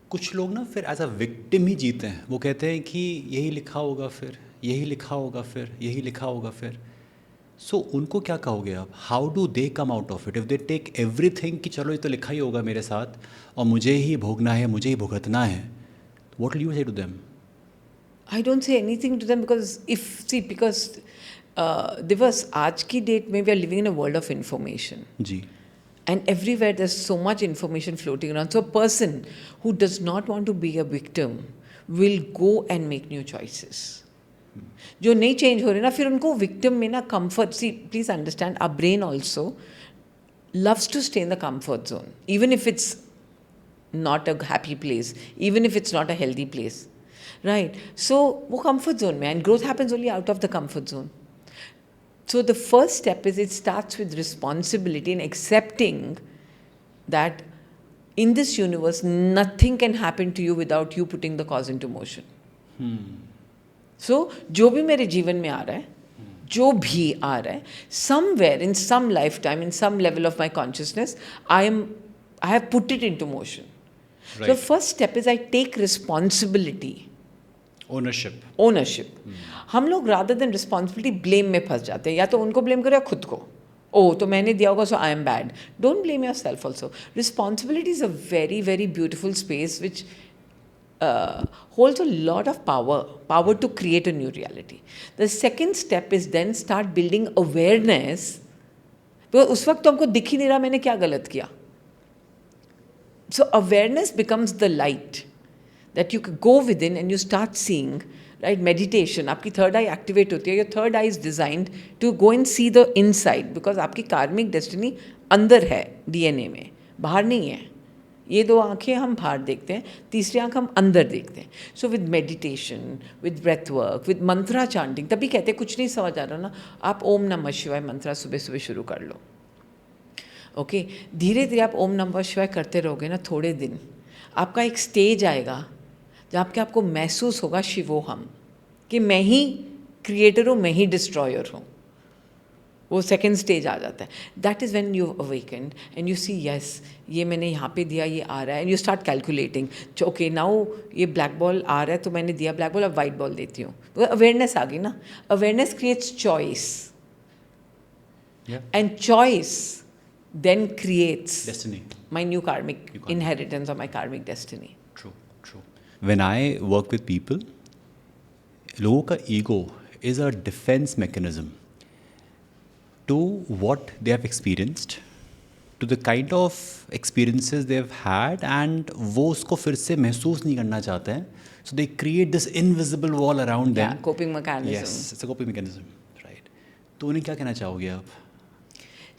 कुछ लोग ना फिर एज अ विक्टिम ही जीते हैं. वो कहते हैं कि यही लिखा होगा, फिर यही लिखा होगा, फिर यही लिखा होगा, फिर. सो उनको क्या कहोगे आप? How do they come out of it if they take everything कि चलो ये तो लिखा ही होगा मेरे साथ और मुझे ही भोगना है, मुझे ही भुगतना है. What will you say to them? I don't say anything to them because दिवस आज की डेट में we are living in a world of information. Ji. And everywhere there's so much information floating around. So a person who does not want to be a victim will go and make new choices. जो नहीं change हो रहे ना, फिर उनको victim में ना comfort. See, please understand, our brain also loves to stay in the comfort zone, even if it's not a happy place, even if it's not a healthy place, right? So वो comfort zone में, and growth happens only out of the comfort zone. So the first step is it starts with responsibility and accepting that in this universe nothing can happen to you without you putting the cause into motion. So जो भी मेरे जीवन में आ रहा है, जो भी आ रहा है, somewhere in some lifetime, in some level of my consciousness, I have put it into motion. Right. So first step is I take responsibility. Ownership. हम लोग rather than responsibility blame में फंस जाते हैं. या तो उनको blame करो या खुद को. Oh, तो मैंने दिया होगा, so I am bad. Don't blame yourself also. Responsibility is a very, very beautiful space which holds a lot of power to create a new reality. The second step is then start building awareness. तो उस वक्त तो हमको दिख ही नहीं रहा मैंने क्या गलत किया. So awareness becomes the light that you can go within and you start seeing, right? Meditation, आपकी third eye activate होती है. Your third eye is designed to go and see the inside because आपकी karmic destiny अंदर है DNA में, बाहर नहीं है. ये दो आँखें हम बाहर देखते हैं, तीसरी आँख हम अंदर देखते हैं. So with meditation, with breath work, with mantra chanting, तभी कहते हैं कुछ नहीं समझ आ रहा ना, आप ओम नमः शिवाय मंत्रा सुबह सुबह शुरू कर लो. ओके, धीरे धीरे आप ओम नमः शिवाय करते रहोगे ना, थोड़े दिन आपका एक स्टेज आएगा जहाँ पे आपको महसूस होगा शिवोहम, कि मैं ही क्रिएटर हूँ, मैं ही डिस्ट्रॉयर हूँ. वो सेकेंड स्टेज आ जाता है. That is when you awakened and you see yes ये मैंने यहाँ पे दिया, ये आ रहा है, and you start calculating. Okay now ये ब्लैक बॉल आ रहा है तो मैंने दिया ब्लैक बॉल, अब वाइट बॉल देती हूँ. अवेयरनेस आ गई ना. Awareness creates choice and choice then creates destiny, my new karmic inheritance or my karmic destiny. True. When I work with people, लोगों का ego is a defense mechanism to what they have experienced, to the kind of experiences they have had, and वो उसको फिर से महसूस नहीं करना चाहते हैं. So they create this invisible wall around them. Yeah, coping mechanism. Yes, it's a coping mechanism, right. तो उन्हें क्या कहना चाहोगे आप?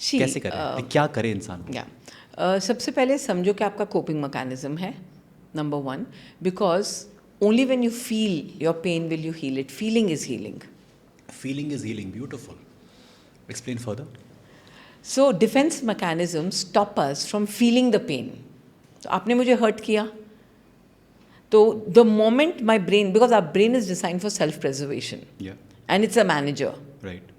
See, कैसे करें? क्या करे इंसान? सबसे पहले समझो कि आपका कोपिंग मैकेनिज्म है, number 1, because only when you feel your pain will you heal it. Feeling is healing. Feeling is healing. Beautiful. Explain further. So defence mechanism stop us from feeling the pain. तो आपने मुझे hurt किया, तो the moment my brain, because our brain is design for self preservation and it's a manager.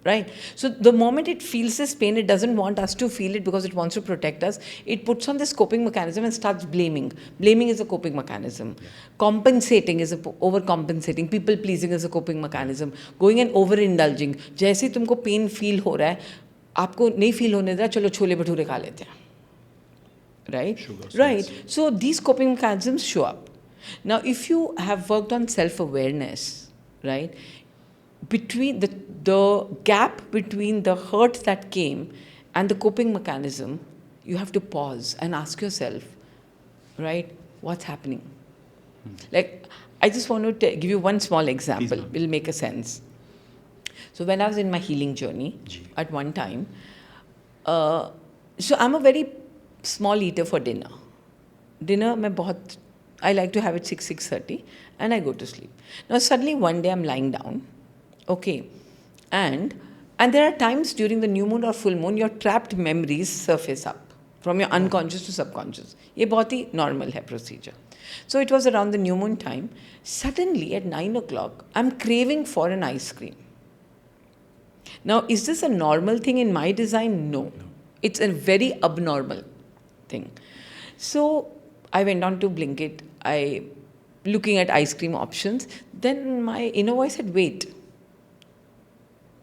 Right. So the moment it feels this pain, it doesn't want us to feel it because it wants to protect us. It puts on this coping mechanism and starts blaming. Blaming is a coping mechanism. Compensating is overcompensating. People pleasing is a coping mechanism. Going and overindulging. जैसे तुमको pain feel हो रहा है, आपको नहीं feel होने देना, चलो छोले भटूरे खा लेते हैं. Right? Right. So these coping mechanisms show up. Now, if you have worked on self-awareness, right? Between the gap between the hurt that came and the coping mechanism, you have to pause and ask yourself, right, what's happening? Like, I just want to give you one small example. It will make a sense. So when I was in my healing journey at one time, so I'm a very small eater for dinner. I like to have it 6:30 and I go to sleep. Now suddenly one day I'm lying down. Okay, and there are times during the new moon or full moon your trapped memories surface up from your unconscious to subconscious. ये बहुत ही normal है procedure. So it was around the new moon time. Suddenly at 9 o'clock, I'm craving for an ice cream. Now, is this a normal thing in my design? No. It's a very abnormal thing. So I went on to Blinkit. Looking at ice cream options. Then my inner voice said, wait.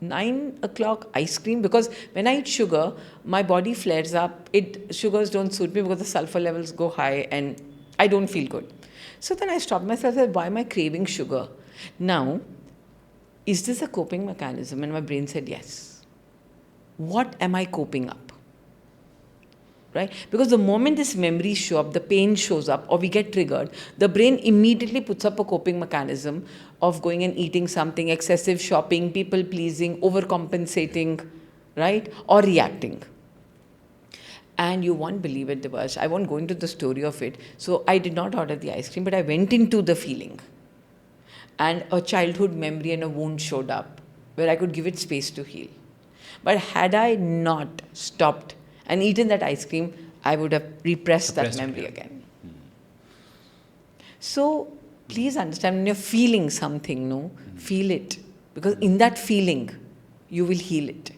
9 o'clock ice cream, because when I eat sugar, my body flares up. Sugars don't suit me because the sulfur levels go high and I don't feel good. So then I stopped myself and said, why am I craving sugar? Now, is this a coping mechanism? And my brain said, yes. What am I coping up? Right? Because the moment these memories show up, the pain shows up, or we get triggered, the brain immediately puts up a coping mechanism of going and eating something, excessive shopping, people pleasing, overcompensating, right? Or reacting. And you won't believe it, Devarsh. I won't go into the story of it. So I did not order the ice cream, but I went into the feeling. And a childhood memory and a wound showed up where I could give it space to heal. But had I not stopped and eaten that ice cream, I would have repressed that memory again. So please understand, when you're feeling something, feel it. Because in that feeling, you will heal it.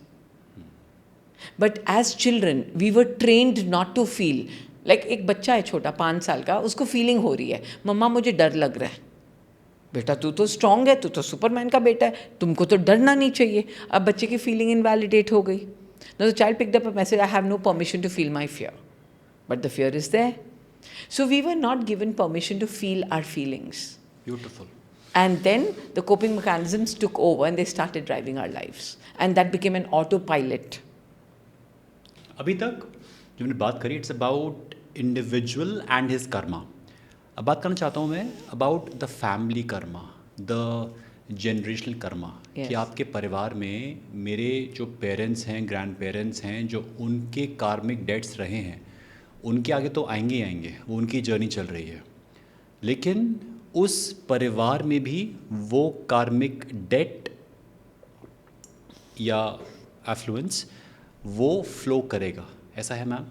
But as children, we were trained not to feel. Like एक बच्चा है छोटा 5 साल का, उसको feeling हो रही है, मम्मा मुझे डर लग रहा है. बेटा तू तो स्ट्रांग है, तू तो सुपरमैन का बेटा है, तुमको तो डरना नहीं चाहिए. अब बच्चे की फीलिंग इनवैलिडेट हो गई. Now the child picked up a message, I have no permission to feel my fear. But the fear is there. So we were not given permission to feel our feelings. Beautiful. And then the coping mechanisms took over and they started driving our lives. And that became an autopilot. अभी तक जो मैंने बात करी, it's about individual and his karma. अब बात करना चाहता हूँ मैं about the family karma, the generational Karma. कि आपके परिवार में मेरे जो पेरेंट्स हैं, ग्रैंड पेरेंट्स हैं, जो उनके कार्मिक डेट्स रहे हैं, उनके आगे तो आएंगे ही आएंगे, वो उनकी जर्नी चल रही है. लेकिन उस परिवार में भी वो कार्मिक डेट या एफ्लुएंस वो फ्लो करेगा, ऐसा है ma'am?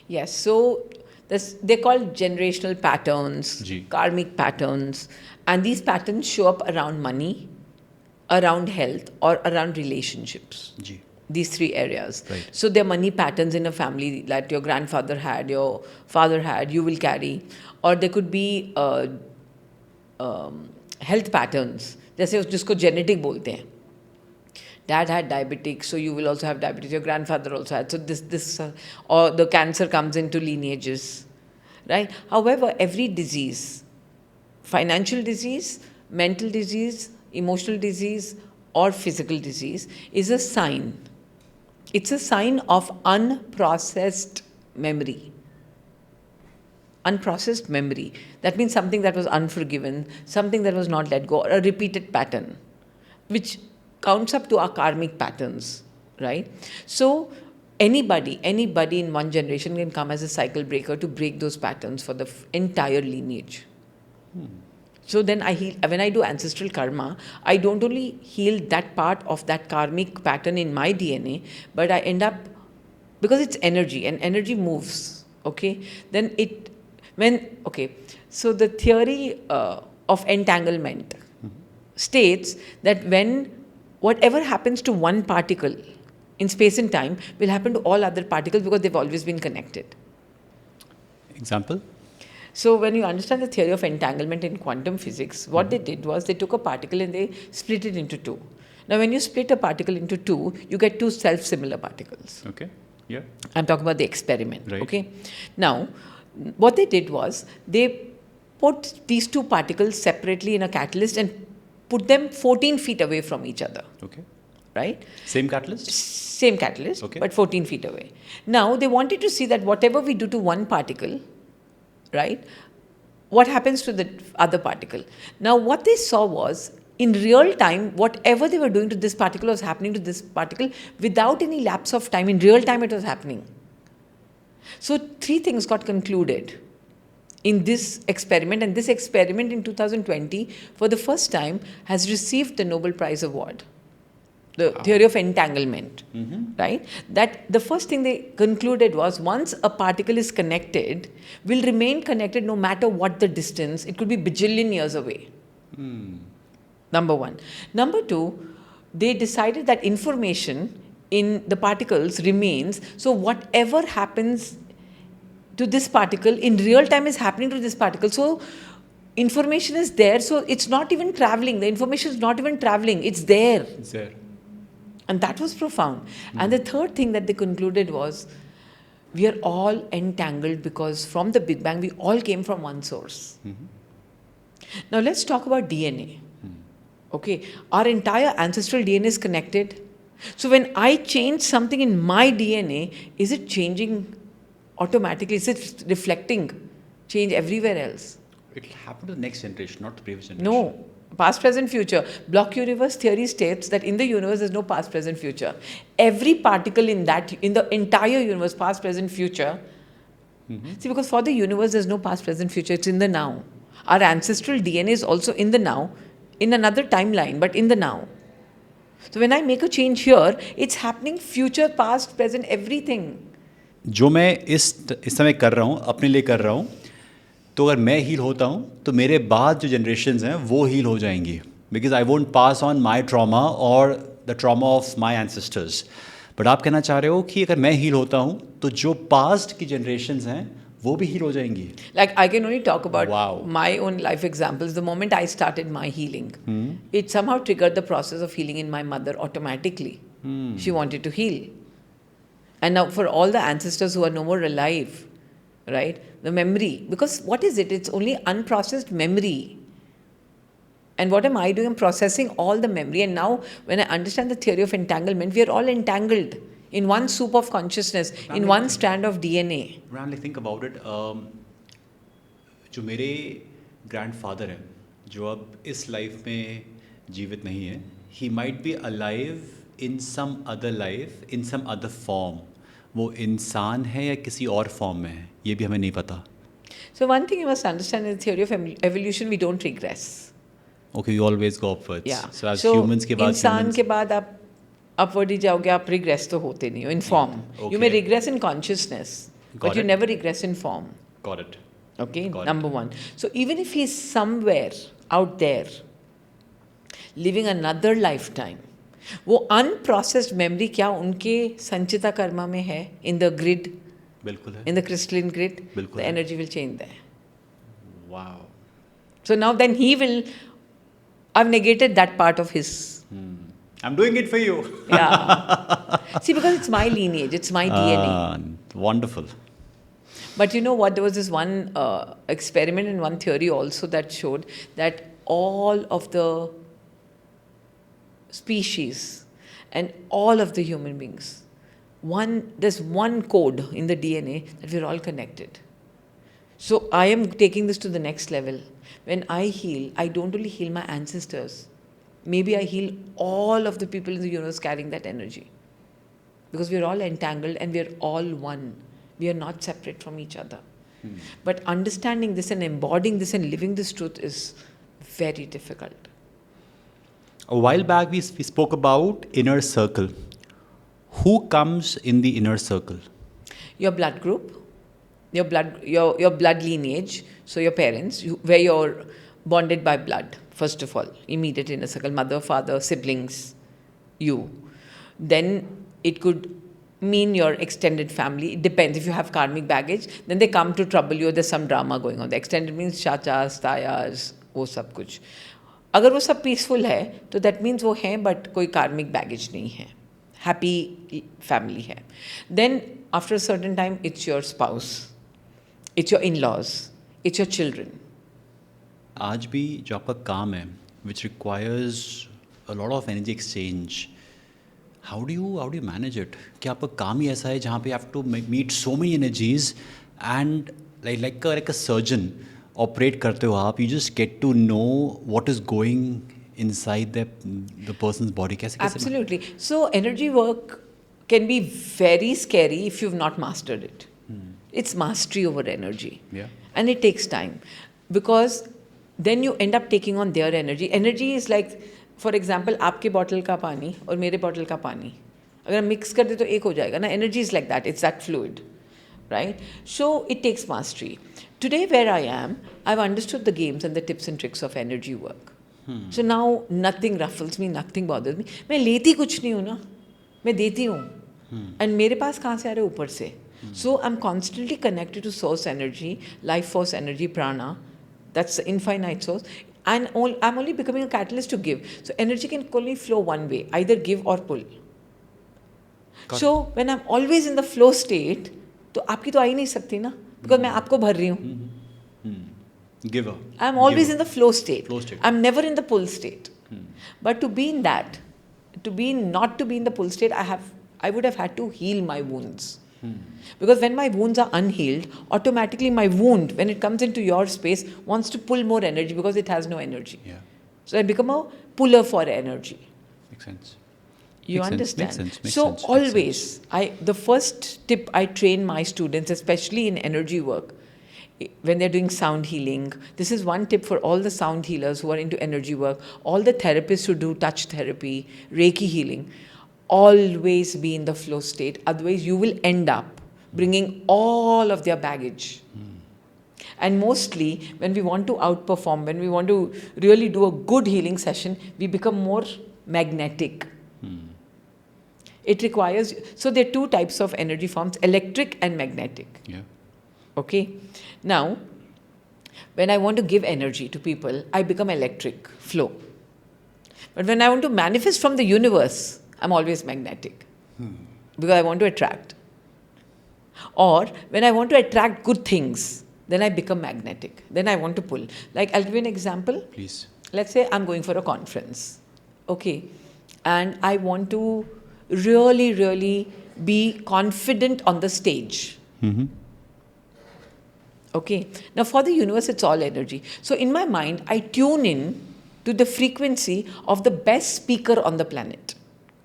Yes, so they're called generational patterns, karmic patterns, and these patterns show up around money, around health, or around relationships. these three areas. Right. So there are money patterns in a family that your grandfather had, your father had, you will carry. Or there could be health patterns. जैसे जिसको genetic बोलते हैं. Dad had diabetic, so you will also have diabetes. Your grandfather also had. So this or the cancer comes into lineages, right? However, every disease, financial disease, mental disease, emotional disease, or physical disease is a sign. It's a sign of unprocessed memory. Unprocessed memory. That means something that was unforgiven, something that was not let go, or a repeated pattern, which counts up to our karmic patterns, right? So anybody in one generation can come as a cycle breaker to break those patterns for the entire lineage. So then I heal. When I do ancestral karma, I don't only heal that part of that karmic pattern in my DNA, but I end up, because it's energy and energy moves, okay? So the theory of entanglement states that when whatever happens to one particle in space and time will happen to all other particles because they've always been connected. Example? So when you understand the theory of entanglement in quantum physics, what they did was they took a particle and they split it into two. Now when you split a particle into two, you get two self-similar particles. Okay. Yeah. I'm talking about the experiment. Right. Okay. Now, what they did was they put these two particles separately in a catalyst and put them 14 feet away from each other. Okay. Right? Same catalyst? Same catalyst, Okay. but 14 feet away. Now, they wanted to see that whatever we do to one particle, right, what happens to the other particle. Now, what they saw was, in real time, whatever they were doing to this particle was happening to this particle without any lapse of time. In real time, it was happening. So, three things got concluded in this experiment, and this experiment in 2020, for the first time, has received the Nobel Prize Award. The theory of entanglement, right? That the first thing they concluded was, once a particle is connected, will remain connected no matter what the distance. It could be bajillion years away. Number one. Number two, they decided that information in the particles remains. So whatever happens to this particle in real time is happening to this particle. So information is there. So it's not even traveling. The information is not even traveling. It's there. It's there. And that was profound. And the third thing that they concluded was, we are all entangled because from the Big Bang, we all came from one source. Now let's talk about DNA. Okay, our entire ancestral DNA is connected. So when I change something in my DNA, is it changing automatically? Is it reflecting change everywhere else? It will happen to the next generation, not the previous generation. No. Past, present, future. Block universe theory states that in the universe there's no past, present, future. Every particle in the entire universe, past, present, future. See, because for the universe there's no past, present, future. It's in the now. Our ancestral DNA is also in the now, in another timeline, but in the now. So when I make a change here, it's happening future, past, present, everything. जो मैं इस समय कर रहा हूँ, अपने लिए कर रहा हूँ, तो अगर मैं हील होता हूँ तो मेरे बाद जो जनरेशन्स हैं वो हील हो जाएंगी, because I won't pass on my trauma और the trauma of my ancestors. But आप कहना चाह रहे हो कि अगर मैं हील होता हूँ तो जो पास्ट की जनरेशन्स हैं वो भी हील हो जाएंगी. Like, I can only talk about Wow. my own life examples. The moment I started my healing, it somehow triggered the process of healing in my mother automatically. She wanted to heal. And now for all the ancestors who are no more alive, right, the memory, because what is it? It's only unprocessed memory. And what am I doing? I'm processing all the memory. And now when I understand the theory of entanglement, we are all entangled in one soup of consciousness, in one strand of DNA. Randy, think about it. जो मेरे grandfather हैं, जो अब इस life में जीवित नहीं है, he might be alive in some other life, in some other form. वो इंसान है या किसी और फॉर्म में है, ये भी हमें नहीं पता. So one thing you must understand in the theory of evolution, we don't regress. Okay, you always go upwards. Yeah. So as humans के बाद इंसान के बाद आप upward ही जाओगे, आप regress तो होते नहीं हो in form. Okay. You may regress in consciousness, Got but you it. never regress in form. Got it. Okay, Got it. number one. So even if he's somewhere out there, living another lifetime, वो unprocessed memory क्या उनके संचिता कर्मा में है, in the grid, बिल्कुल है, in the crystalline grid, बिल्कुल the है। energy will change there. Wow. So now then he will, I've negated that part of his. I am doing it for you. Yeah. See, because it's my lineage, it's my DNA. Wonderful. But you know what? There was this one experiment and one theory also that showed that all of the species and all of the human beings, there's one code in the DNA that we're all connected. So I am taking this to the next level. When I heal, I don't only heal my ancestors. Maybe I heal all of the people in the universe carrying that energy. Because we're all entangled and we're all one. We are not separate from each other. But understanding this and embodying this and living this truth is very difficult. A while back we spoke about inner circle. Who comes in the inner circle? Your blood group, your blood lineage, so your parents, where you're bonded by blood, first of all, immediate inner circle, mother, father, siblings, you. Then it could mean your extended family. It depends. If you have karmic baggage, then they come to trouble you, there's some drama going on. The extended means chachas, tayas, वो सब कुछ. अगर वो सब peaceful है तो that means वो हैं बट कोई कार्मिक बैगेज नहीं है, हैप्पी फैमिली है. Then after a certain time it's your spouse, it's your in laws, it's your children. आज भी जो आपका काम है which requires a lot of energy exchange, how do you manage it? कि आपका काम ही ऐसा है जहाँ पे have to meet so many energies and like a surgeon operate करते हो आप, you just get to know what is going inside the persons body. कैसे Absolutely. So energy work can be very scary if you've not mastered it. It's mastery over energy. Yeah. And it takes time because then you end up taking on their energy. Energy is like, for example, आपके bottle का पानी और मेरे bottle का पानी अगर हम mix कर दे तो एक हो जाएगा ना. Energy is like that, it's that fluid, right? So it takes mastery. Today where I am, I've understood the games and the tips and tricks of energy work. So now nothing ruffles me, nothing bothers me. मैं लेती कुछ नहीं हूँ ना, मैं देती हूँ. And मेरे पास कहाँ से आ रहे हैं? ऊपर से. So I'm constantly connected to source energy, life force energy, prana. That's the infinite source. And I'm only becoming a catalyst to give. So energy can only flow one way, either give or pull. So when I'm always in the flow state, तो आपकी तो आ ही नहीं सकती ना, because मैं आपको भर रही हूँ. Giver. I'm always in the flow state. Flow state. I'm never in the pull state. But to be in that, not to be in the pull state, I would have had to heal my wounds. Because when my wounds are unhealed, automatically my wound, when it comes into your space, wants to pull more energy because it has no energy. Yeah. So I become a puller for energy. Makes sense. You Makes sense, understand? makes sense, makes So sense, makes always, the first tip I train my students, especially in energy work, when they're doing sound healing, this is one tip for all the sound healers who are into energy work, all the therapists who do touch therapy, Reiki healing, always be in the flow state. Otherwise, you will end up bringing all of their baggage. And mostly, when we want to outperform, when we want to really do a good healing session, we become more magnetic. It requires, so there are two types of energy forms, electric and magnetic. Yeah. Okay. Now, when I want to give energy to people, I become electric, flow. But when I want to manifest from the universe, I'm always magnetic. Because I want to attract. Or when I want to attract good things, then I become magnetic. Then I want to pull. Like, I'll give you an example. Please. Let's say I'm going for a conference. Okay. And I want to really, really be confident on the stage. Okay. Now for the universe, it's all energy. So in my mind, I tune in to the frequency of the best speaker on the planet,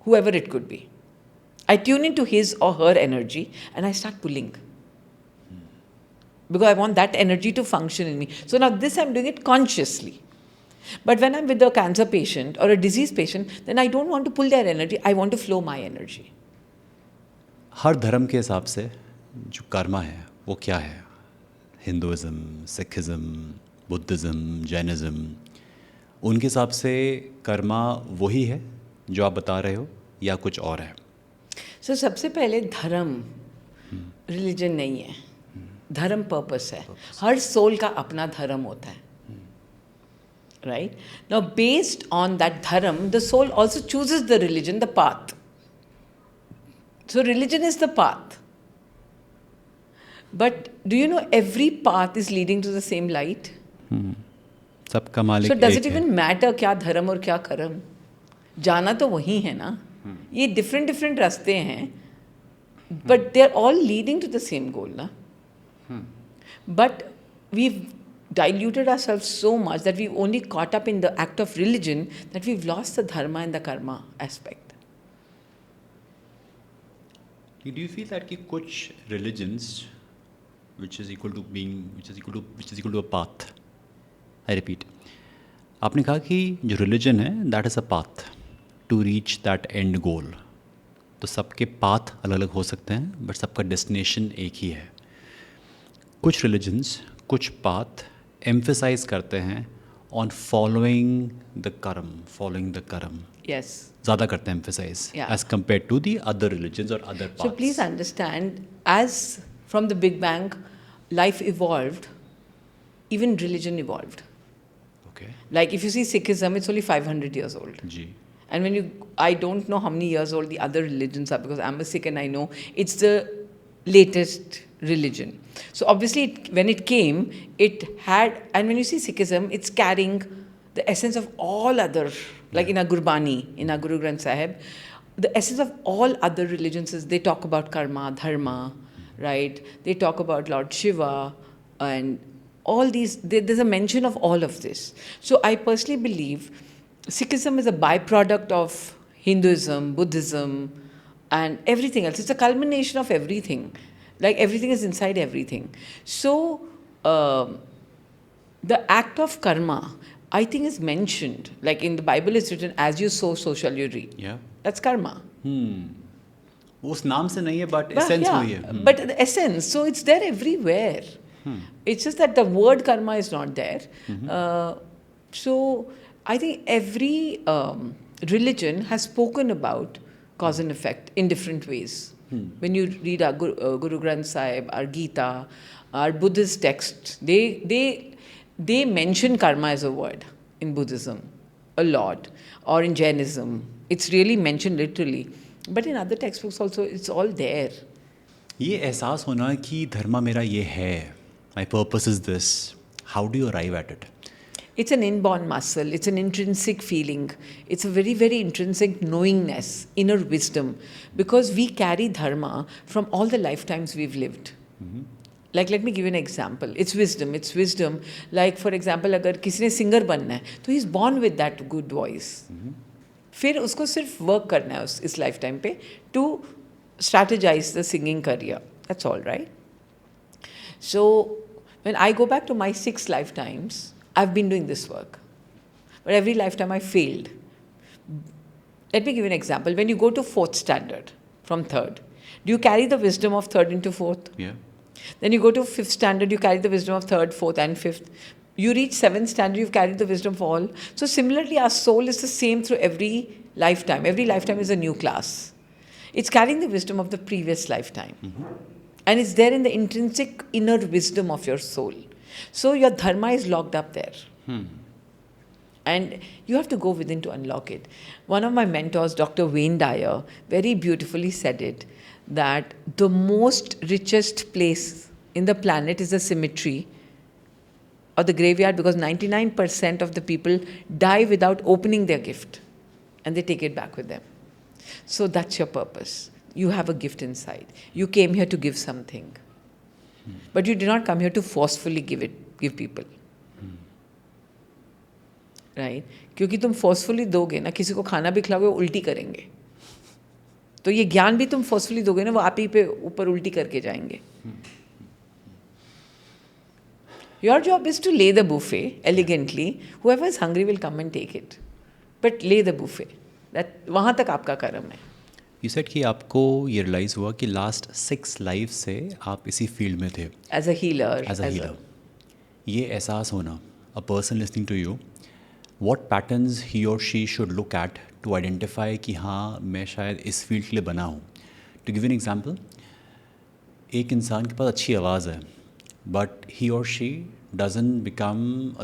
whoever it could be. I tune into his or her energy and I start pulling. Because I want that energy to function in me. So now this I'm doing it consciously. But when I'm with a cancer patient or a disease patient, then I don't want to pull their energy, I want to flow my energy. हर धर्म के हिसाब से जो कर्मा है वो क्या है? Hinduism, Sikhism, Buddhism, Jainism, उनके हिसाब से कर्मा वही है जो आप बता रहे हो, या कुछ और है? सो सबसे पहले धर्म रिलीजन नहीं है, धर्म पर्पस है। हर सोल का अपना धर्म होता है, right? Now based on that dharma the soul also chooses the religion, the path. So religion is the path. But do you know every path is leading to the same light? सबका मालिक So does एक it है। even matter क्या धर्म और क्या कर्म? जाना तो वही है ना। ये different different रास्ते हैं, but they're all leading to the same goal ना। But we've diluted ourselves so much that we've only caught up in the act of religion that we've lost the dharma and the karma aspect. Do you feel that कि कुछ religions which is equal to a path, I repeat, आपने कहा कि जो religion है that is a path to reach that end goal, तो सबके path अलग अलग हो सकते हैं but सबका destination एक ही है। कुछ religions, कुछ path emphasize करते हैं on following the karma, Yes. ज़्यादा करते हैं emphasize Yeah. as compared to the other religions or other paths. So please understand, as from the Big Bang, life evolved, even religion evolved. Okay. Like if you see Sikhism, it's only 500 years old. Ji. And I don't know how many years old the other religions are because I'm a Sikh and I know it's the latest religion. So obviously, when it came, it had, and when you see Sikhism, it's carrying the essence of all other, like in our Gurbani, in our Guru Granth Sahib, the essence of all other religions is they talk about karma, dharma, right? They talk about Lord Shiva and all these, there's a mention of all of this. So I personally believe Sikhism is a byproduct of Hinduism, Buddhism, and everything else. It's a culmination of everything. Like everything is inside everything. So the act of karma, I think, is mentioned. Like in the Bible, it's written, "As you sow, so shall you reap." Yeah. That's karma. उस नाम से नहीं है but But essence yeah, वही है। but the essence, so it's there everywhere. It's just that the word karma is not there. So I think every religion has spoken about cause and effect in different ways. When you read our Guru Granth Sahib, our Gita, our Buddhist texts, they mention karma as a word in Buddhism a lot, or in Jainism. It's really mentioned literally. But in other textbooks also, it's all there. ये एहसास होना कि धर्म मेरा ये है, my purpose is this, how do you arrive at it? It's an inborn muscle. It's an intrinsic feeling. It's a very, very intrinsic knowingness, inner wisdom. Because we carry dharma from all the lifetimes we've lived. Like, let me give you an example. It's wisdom. It's wisdom. Like, for example, अगर किसी ने singer बनना है, तो he's born with that good voice. फिर उसको सिर्फ work करना है इस lifetime पे to strategize the singing career. That's all, right? So, when I go back to my 6 lifetimes, I've been doing this work. But every lifetime I failed. Let me give you an example. When you go to 4th standard from 3rd, do you carry the wisdom of 3rd into 4th? Yeah. Then you go to 5th standard, you carry the wisdom of 3rd, 4th and 5th. You reach 7th standard, you've carried the wisdom of all. So similarly, our soul is the same through every lifetime. Every lifetime is a new class. It's carrying the wisdom of the previous lifetime. And it's there in the intrinsic inner wisdom of your soul. So your dharma is locked up there. And you have to go within to unlock it. One of my mentors, Dr. Wayne Dyer, very beautifully said it, that the most richest place in the planet is the cemetery or the graveyard, because 99% of the people die without opening their gift and they take it back with them. So that's your purpose. You have a gift inside. You came here to give something. But you did not come here to forcefully give people. Right? क्योंकि तुम forcefully दोगे ना, किसी को खाना भी खिलाओगे वो उल्टी करेंगे. तो ये ज्ञान भी तुम forcefully दोगे ना, वो आप ही पे ऊपर उल्टी करके जाएंगे. Your job is to lay the buffet elegantly. Whoever is hungry will come and take it. But lay the buffet. वहाँ तक आपका कर्म है. You said कि आपको ये रियलाइज़ हुआ कि लास्ट 6 लाइफ से आप इसी फील्ड में थे. As a healer. As a healer. ये एहसास होना, a person listening to you, what patterns he or she should look at to identify कि हाँ मैं शायद इस फील्ड के लिए बना हूँ. To give you an example, एक इंसान के पास अच्छी आवाज़ है बट ही और she doesn't become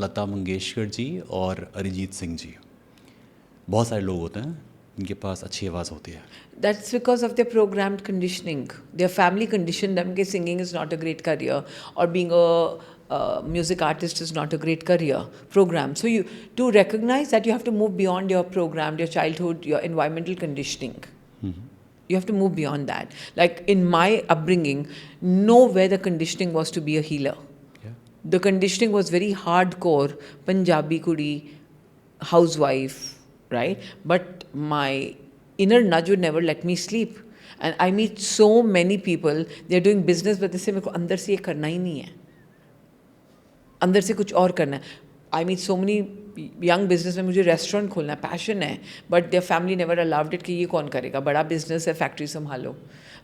Lata Mangeshkar ji और अरिजीत सिंह जी. बहुत सारे लोग होते हैं जिनके पास अच्छी आवाज़ होती है. That's because of their programmed conditioning. Their family conditioned them that singing is not a great career, or being a music artist is not a great career program. So you to recognize that you have to move beyond your programmed, your childhood, your environmental conditioning. You have to move beyond that. Like in my upbringing, nowhere the conditioning was to be a healer. Yeah. The conditioning was very hardcore, Punjabi kudi, housewife, right? But my inner nudge would never let me sleep. And I meet so many people, they're doing business, but they say, मेरे को अंदर से ये करना ही नहीं है. अंदर से कुछ और करना है. I meet so many young business में मुझे रेस्टोरेंट खोलना है, पैशन है, but their family never allowed it कि ये कौन करेगा, बड़ा बिजनेस है, फैक्ट्री संभालो,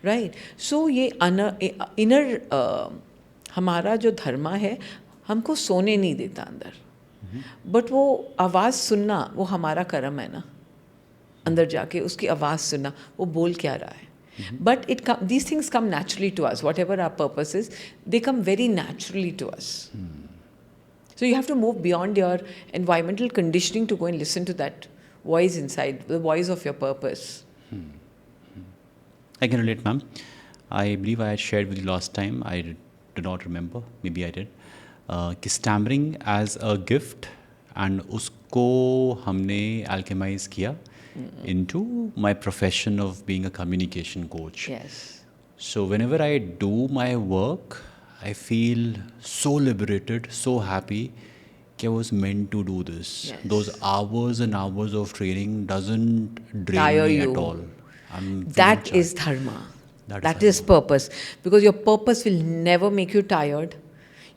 राइट. सो ये इनर हमारा जो धर्मा है हमको सोने नहीं देता अंदर, बट वो आवाज़ सुनना वो हमारा कर्म है ना. अंदर जाके उसकी आवाज़ सुनना, वो बोल क्या रहा है. But these things come naturally to us. Whatever our purpose is, they come very naturally to us. So you have to move beyond your environmental conditioning to go and listen to that voice inside, the voice of your purpose. I can relate, ma'am. I believe I had shared with you last time. I do not remember. Maybe I did. कि stammering as a gift and उसको हमने alchemize किया into my profession of being a communication coach. Yes. So whenever I do my work, I feel so liberated, so happy that I was meant to do this. Yes. Those hours and hours of training doesn't drain Tire me you. at all. That is dharma. That is dharma. purpose. Because your purpose will never make you tired.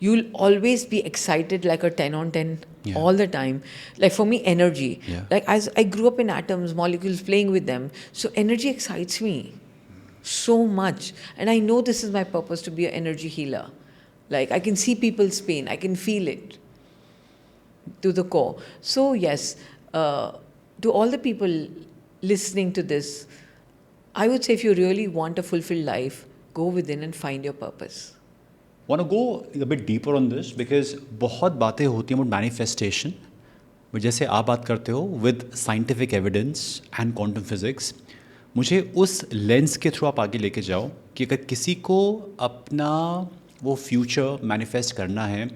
You'll always be excited like a 10 on 10 Yeah. all the time. Like for me, energy. Yeah. Like as I grew up in atoms, molecules, playing with them. So energy excites me so much. And I know this is my purpose, to be an energy healer. Like I can see people's pain. I can feel it to the core. So yes, to all the people listening to this, I would say if you really want a fulfilled life, go within and find your purpose. Want to go a bit deeper on this because बहुत बातें होती हैं about manifestation. जैसे आप बात करते हो with scientific evidence and quantum physics, मुझे उस लेंस के थ्रू आप आगे लेके जाओ कि अगर किसी को अपना वो फ्यूचर मैनिफेस्ट करना है,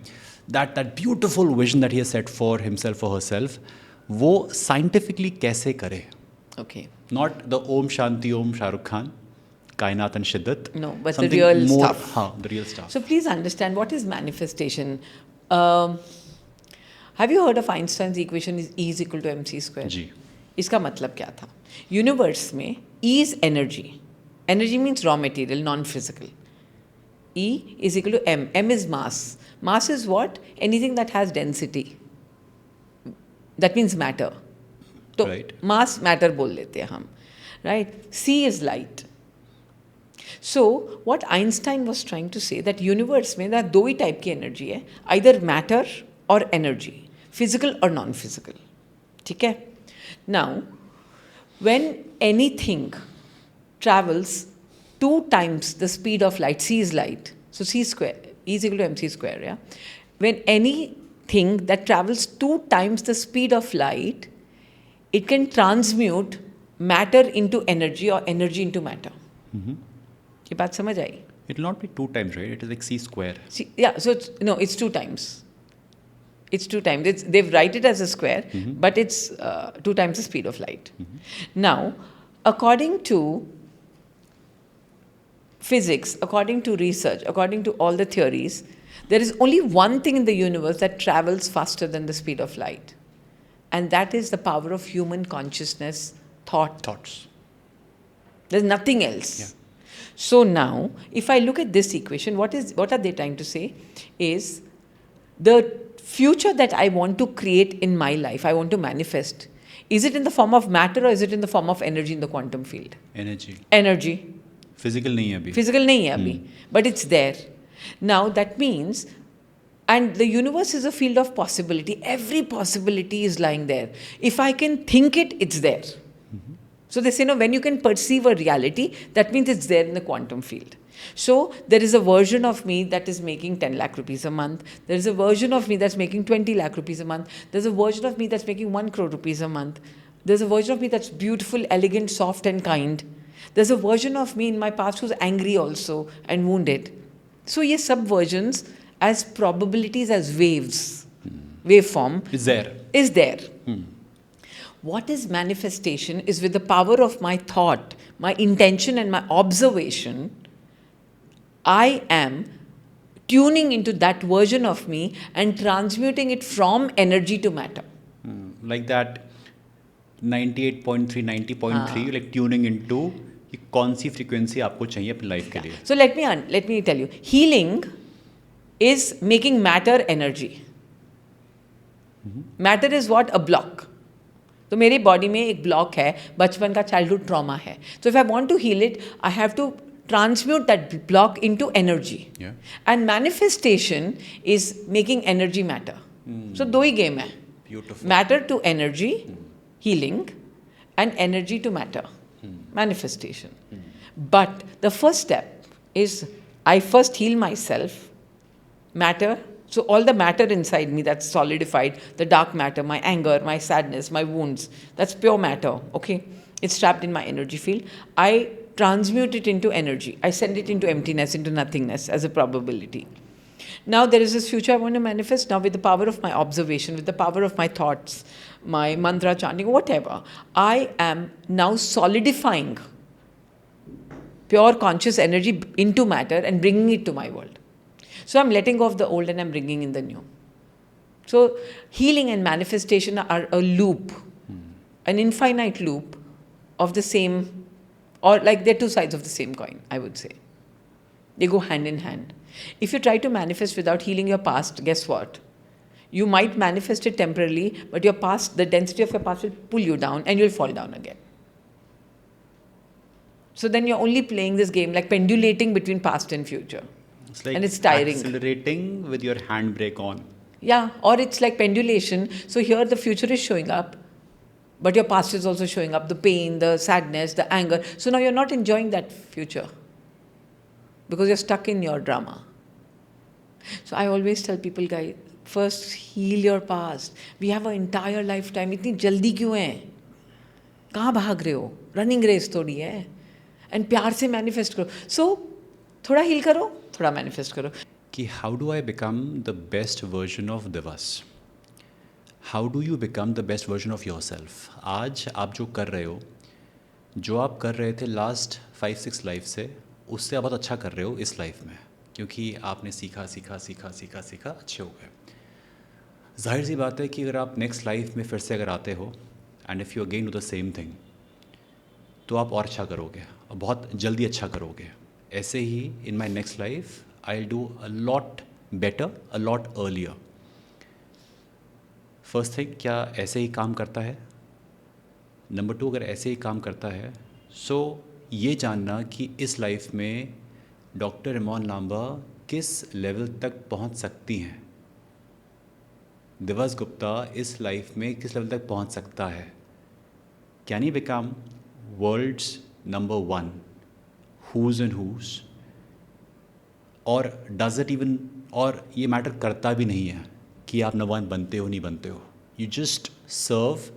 that beautiful vision that he has set for himself और हरसेल्फ, वो साइंटिफिकली कैसे करे. Okay. Not the Om Shanti Om Shahrukh Khan, कायनात and शिद्दत. No, but the Something real more, stuff. हाँ, the real stuff. So please understand what is manifestation. Have you heard of Einstein's equation is E is equal to mc square? जी. इसका मतलब क्या था? Universe में E is energy. Energy means raw material, non-physical. E is equal to m. M is mass. Mass is what? Anything that has density. That means matter. तो Right. mass matter बोल लेते हैं हम. Right? C is light. So what Einstein was trying to say that universe में ना दो ही type की energy है, either matter or energy, physical or non-physical. ठीक है? Now, when anything travels 2 times the speed of light, c is light, so c square, E is equal to mc square, yeah? When anything that travels 2 times the speed of light, it can transmute matter into energy or energy into matter. ये बात समझ आई? It will not be 2 times, right? It is like c square. See, yeah, so it's 2 times. It's 2 times. They write it as a square, but it's 2 times the speed of light. Now, according to physics, according to research, according to all the theories, there is only one thing in the universe that travels faster than the speed of light. And that is the power of human consciousness, thought. Thoughts. There's nothing else. Yeah. So now, if I look at this equation, what are they trying to say? Is the future that I want to create in my life, I want to manifest, is it in the form of matter or is it in the form of energy in the quantum field? Energy. Energy. Physical नहीं है अभी. Physical नहीं है अभी, but it's there. Now that means And the universe is a field of possibility. Every possibility is lying there. If I can think it, it's there. So they say, no, when you can perceive a reality, that means it's there in the quantum field. So there is a version of me that is making 10 lakh rupees a month. There is a version of me that's making 20 lakh rupees a month. There's a version of me that's making 1 crore rupees a month. There's a version of me that's beautiful, elegant, soft and kind. There's a version of me in my past who's angry also and wounded. So yes, sub versions as probabilities, as waves, waveform Is there. is there. What is manifestation is with the power of my thought, my intention and my observation, I am tuning into that version of me and transmuting it from energy to matter. Like that 98.3, 90.3, like tuning into कि कौन सी frequency आपको चाहिए अपनी life के लिए. So let me tell you, healing is making matter energy. Matter is what? A block. तो मेरी body में एक ब्लॉक है, बचपन का चाइल्डहुड ट्रॉमा है. So if I want to heal it, I have to transmute that block into energy. Yeah. And manifestation is making energy matter. So दो ही game है. Beautiful. Matter to energy, healing, and energy to matter, manifestation. But the first step is I first heal myself, matter. So all the matter inside me that's solidified, the dark matter, my anger, my sadness, my wounds, that's pure matter, okay? It's trapped in my energy field. I transmute it into energy. I send it into emptiness, into nothingness as a probability. Now there is this future I want to manifest now with the power of my observation, with the power of my thoughts, my mantra chanting, whatever. I am now solidifying pure conscious energy into matter and bringing it to my world. So I'm letting go of the old and I'm bringing in the new. So healing and manifestation are a loop, an infinite loop of the same, or like they're two sides of the same coin, I would say. They go hand in hand. If you try to manifest without healing your past, guess what? You might manifest it temporarily, but your past, the density of your past will pull you down and you'll fall down again. So then you're only playing this game like pendulating between past and future. It's like and it's tiring. Accelerating with your handbrake on. Yeah, or it's like pendulation. So here the future is showing up, but your past is also showing up, the pain, the sadness, the anger. So now you're not enjoying that future because you're stuck in your drama. So I always tell people, guys, first heal your past. We have an entire lifetime. इतनी जल्दी क्यों है? कहाँ भाग रहे हो? Running race थोड़ी है. And प्यार से manifest करो. So थोड़ा heal करो, थोड़ा manifest करो. कि how do I become the best version of Divas? How do you become the best version of yourself? आज आप जो कर रहे हो, जो आप कर रहे थे last 5-6 लाइफ से, उससे आप बहुत अच्छा कर रहे हो इस लाइफ में, क्योंकि आपने सीखा अच्छे हो गए. जाहिर सी बात है कि अगर आप नेक्स्ट लाइफ में फिर से अगर आते हो and if you again do the same thing, तो आप और अच्छा करोगे और बहुत जल्दी अच्छा करोगे. ऐसे ही in my next life I will do a lot better, a lot earlier. First thing, क्या ऐसे ही काम करता है? नंबर 2, अगर ऐसे ही काम करता है, सो ये जानना कि इस लाइफ में डॉक्टर इमॉन लांबा किस लेवल तक पहुंच सकती हैं. दिवस गुप्ता इस लाइफ में किस लेवल तक पहुंच सकता है. Can he become world's number 1, who's and who's, और डज इट इवन, और ये मैटर करता भी नहीं है कि आप नंबर 1 बनते हो नहीं बनते हो. You just serve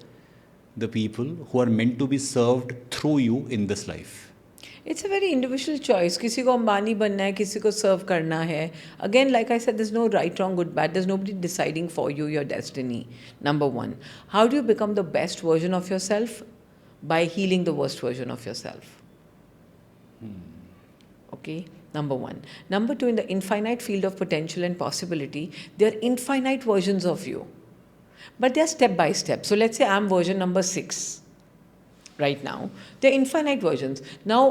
the people who are meant to be served through you in this life. It's a very individual choice. किसी को अंबानी बनना है, किसी को सर्व करना है. Again, like I said, there's no right, wrong, good, bad. There's nobody deciding for you your destiny. Number 1. How do you become the best version of yourself? By healing the worst version of yourself. Okay, number 1. Number 2, in the infinite field of potential and possibility, there are infinite versions of you. But they are step by step. So let's say I'm version number 6. Right now, there are infinite versions. Now,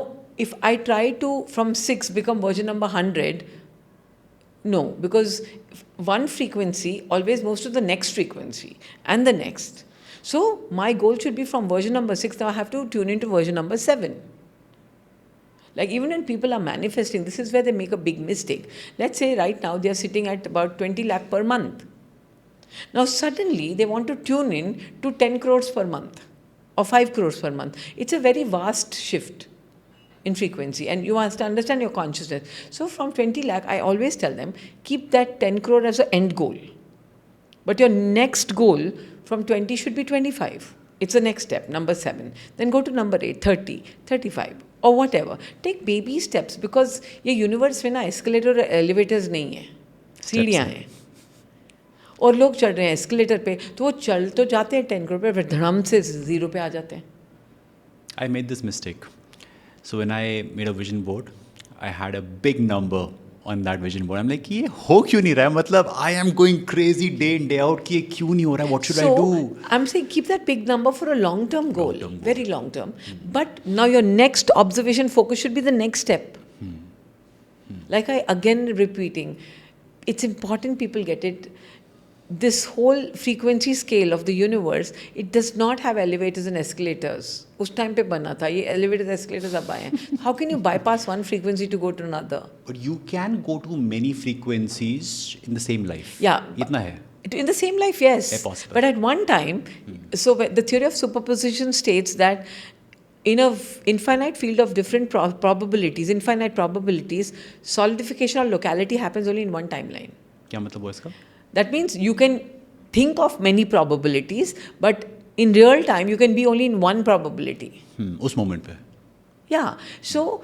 if I try to from 6 become version number 100, no, because one frequency always moves to the next frequency and the next. So my goal should be from version number 6, now I have to tune into version number 7. Like even when people are manifesting, this is where they make a big mistake. Let's say right now they are sitting at about 20 lakh per month. Now suddenly they want to tune in to 10 crores per month or 5 crores per month. It's a very vast shift in frequency, and you must understand your consciousness. So from 20 lakh, I always tell them, keep that 10 crore as an end goal. But your next goal from 20 should be 25. It's the next step, number 7. Then go to number 8, 30, 35 or whatever. Take baby steps, because ये universe में ना escalator और elevators नहीं है, सीढ़ियाँ हैं. और लोग चढ़ रहे हैं एस्केलेटर पे, तो वो चल तो जाते हैं 10 करोड़ पे, फिर धड़म से 0 पे आ जाते हैं. I made this mistake. So when I made a vision board, I had a big number on that vision board. I'm like, ये हो क्यों नहीं रहा है? मतलब I am going crazy day in day out कि ये क्यों नहीं हो रहा है? What should I do? I'm saying keep that big number for a long-term goal, Long-term goal. very long-term. But now your next observation focus should be the next step. Like I again repeating, it's important people get it. This whole frequency scale of the universe, it does not have elevators and escalators. उस time पे बना था, ये elevators escalators अब आए हैं. How can you bypass one frequency to go to another? But you can go to many frequencies in the same life. Yeah. इतना है. In the same life, yes. Possible. But at one time, so the theory of superposition states that in a infinite field of different probabilities, solidification or locality happens only in one timeline. क्या मतलब हुआ इसका? That means you can think of many probabilities, but in real time, you can be only in one probability. उस moment पे. Yeah. So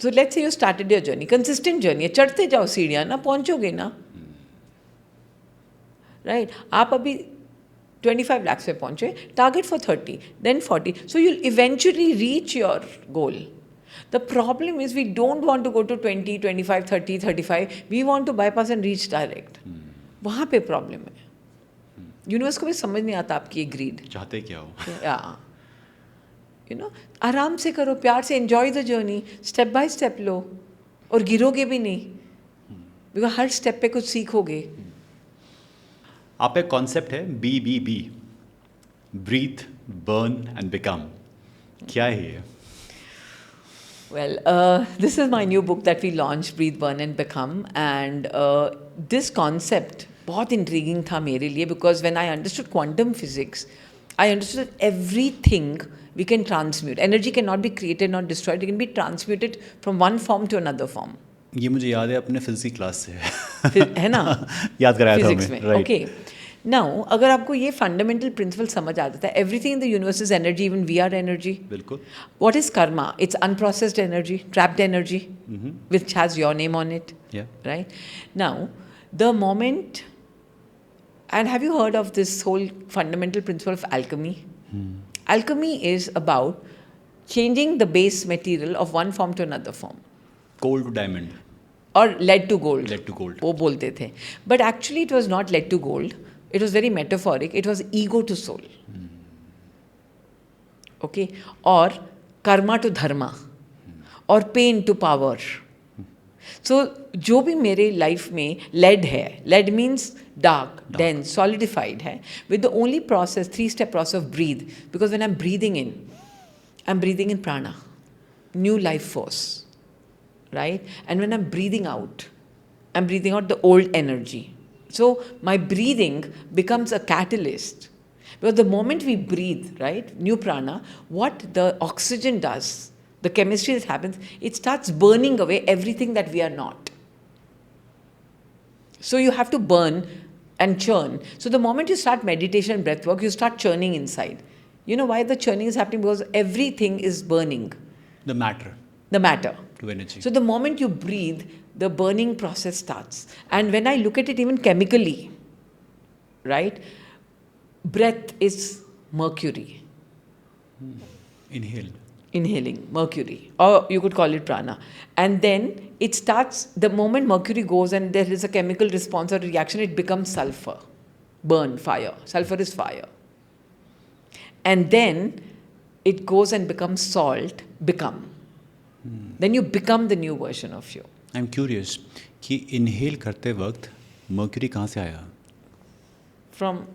let's say you started your journey, consistent journey. चढ़ते जाओ सीढ़ियाँ ना, पहुँचोगे ना. Right? आप अभी 25 lakhs पे पहुँचे, target for 30, then 40. So you'll eventually reach your goal. The problem is we don't want to go to 20, 25, 30, 35. We want to bypass and reach direct. वहाँ पे problem है. यूनिवर्स को भी समझ नहीं आता आपकी ये ग्रीड. चाहते क्या हो? Yeah. You know, आराम से करो, प्यार से enjoy the journey, step by step लो, और गिरोगे भी नहीं, because हर step पे कुछ सीखोगे. आप एक कॉन्सेप्ट है BBB, breathe, burn and become. क्या है ये? Well, this is my new book that we launched, Breathe, Burn and Become, and this concept बहुत intriguing था मेरे लिए, because when I understood quantum physics, I understood that everything we can transmute. Energy cannot be created nor destroyed. It can be transmuted from one form to another form. ये मुझे याद है अपने physics class से. है ना? याद कराया था फिजिक्स हमें. में. Okay. Now, अगर आपको ये fundamental principle समझ आ जाता है, everything in the universe is energy, even we are energy. बिल्कुल. What is karma? It's unprocessed energy, trapped energy, which has your name on it. Yeah. Right? Now, the moment, and have you heard of this whole fundamental principle of alchemy? Alchemy is about changing the base material of one form to another form. Gold to diamond. Or lead to gold. Lead to gold. वो बोलते थे. But actually it was not lead to gold. It was very metaphoric. It was ego to soul. Okay? Or karma to dharma. Or pain to power. So जो भी मेरे life में lead है, lead means dark, dense, solidified है, with the only process, 3-step process of breathe. Because when I'm breathing in, I'm breathing in prana, new life force. Right? And when I'm breathing out the old energy. So my breathing becomes a catalyst. Because the moment we breathe, right, new prana, what the oxygen does, the chemistry that happens, it starts burning away everything that we are not. So you have to burn and churn. So the moment you start meditation and breath work, you start churning inside. You know why the churning is happening? Because everything is burning. The matter. The matter. To energy. So the moment you breathe, the burning process starts. And when I look at it even chemically, right, breath is mercury. Inhaling mercury, or you could call it prana. And then it starts, the moment mercury goes and there is a chemical response or reaction, it becomes sulfur. Burn, fire. Sulfur is fire. And then it goes and becomes salt, become. Then you become the new version of you. I'm curious कि inhale करते वक्त mercury कहाँ से आया? From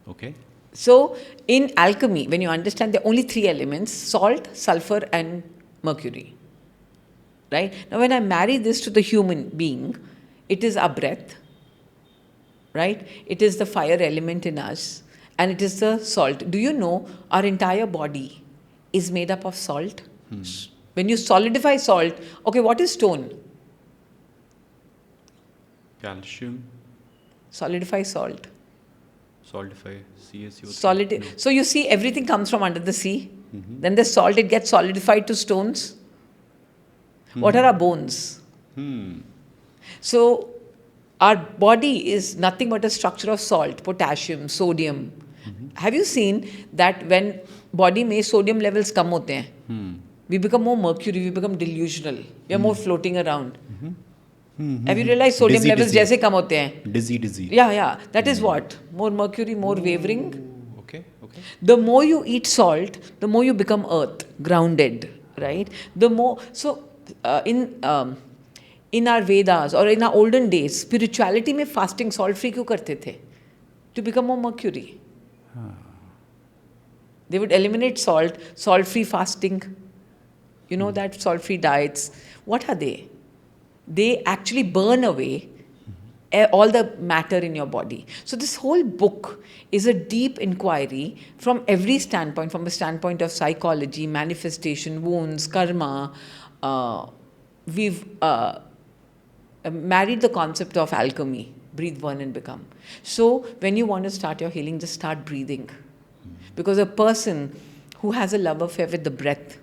Okay. So in alchemy, when you understand, there are only three elements: salt, sulfur, and mercury. Right? Now, when I marry this to the human being, it is our breath, right? It is the fire element in us, and it is the salt. Do you know our entire body is made up of salt? When you solidify salt, okay, what is stone? Calcium, Solidify salt. solidify, CaCO3. Solid. No. So you see, everything comes from under the sea. Then the salt, it gets solidified to stones. What are our bones? So our body is nothing but a structure of salt, potassium, sodium. Have you seen that when body में sodium levels कम होते हैं, we become more mercury, we become delusional, we are more floating around. Have you realized sodium Dizzy, levels dizzy. जैसे कम होते हैं? Dizzy. Yeah. That is what? More mercury, more wavering. Okay. The more you eat salt, the more you become earth, grounded, right? The more, so in our Vedas or in our olden days, spirituality में fasting salt free क्यों करते थे? To become more mercury. They would eliminate salt free fasting. You know that salt free diets. What are they? They actually burn away all the matter in your body. So this whole book is a deep inquiry from every standpoint, from a standpoint of psychology, manifestation, wounds, karma. We've married the concept of alchemy, breathe, burn and become. So when you want to start your healing, just start breathing. Because a person who has a love affair with the breath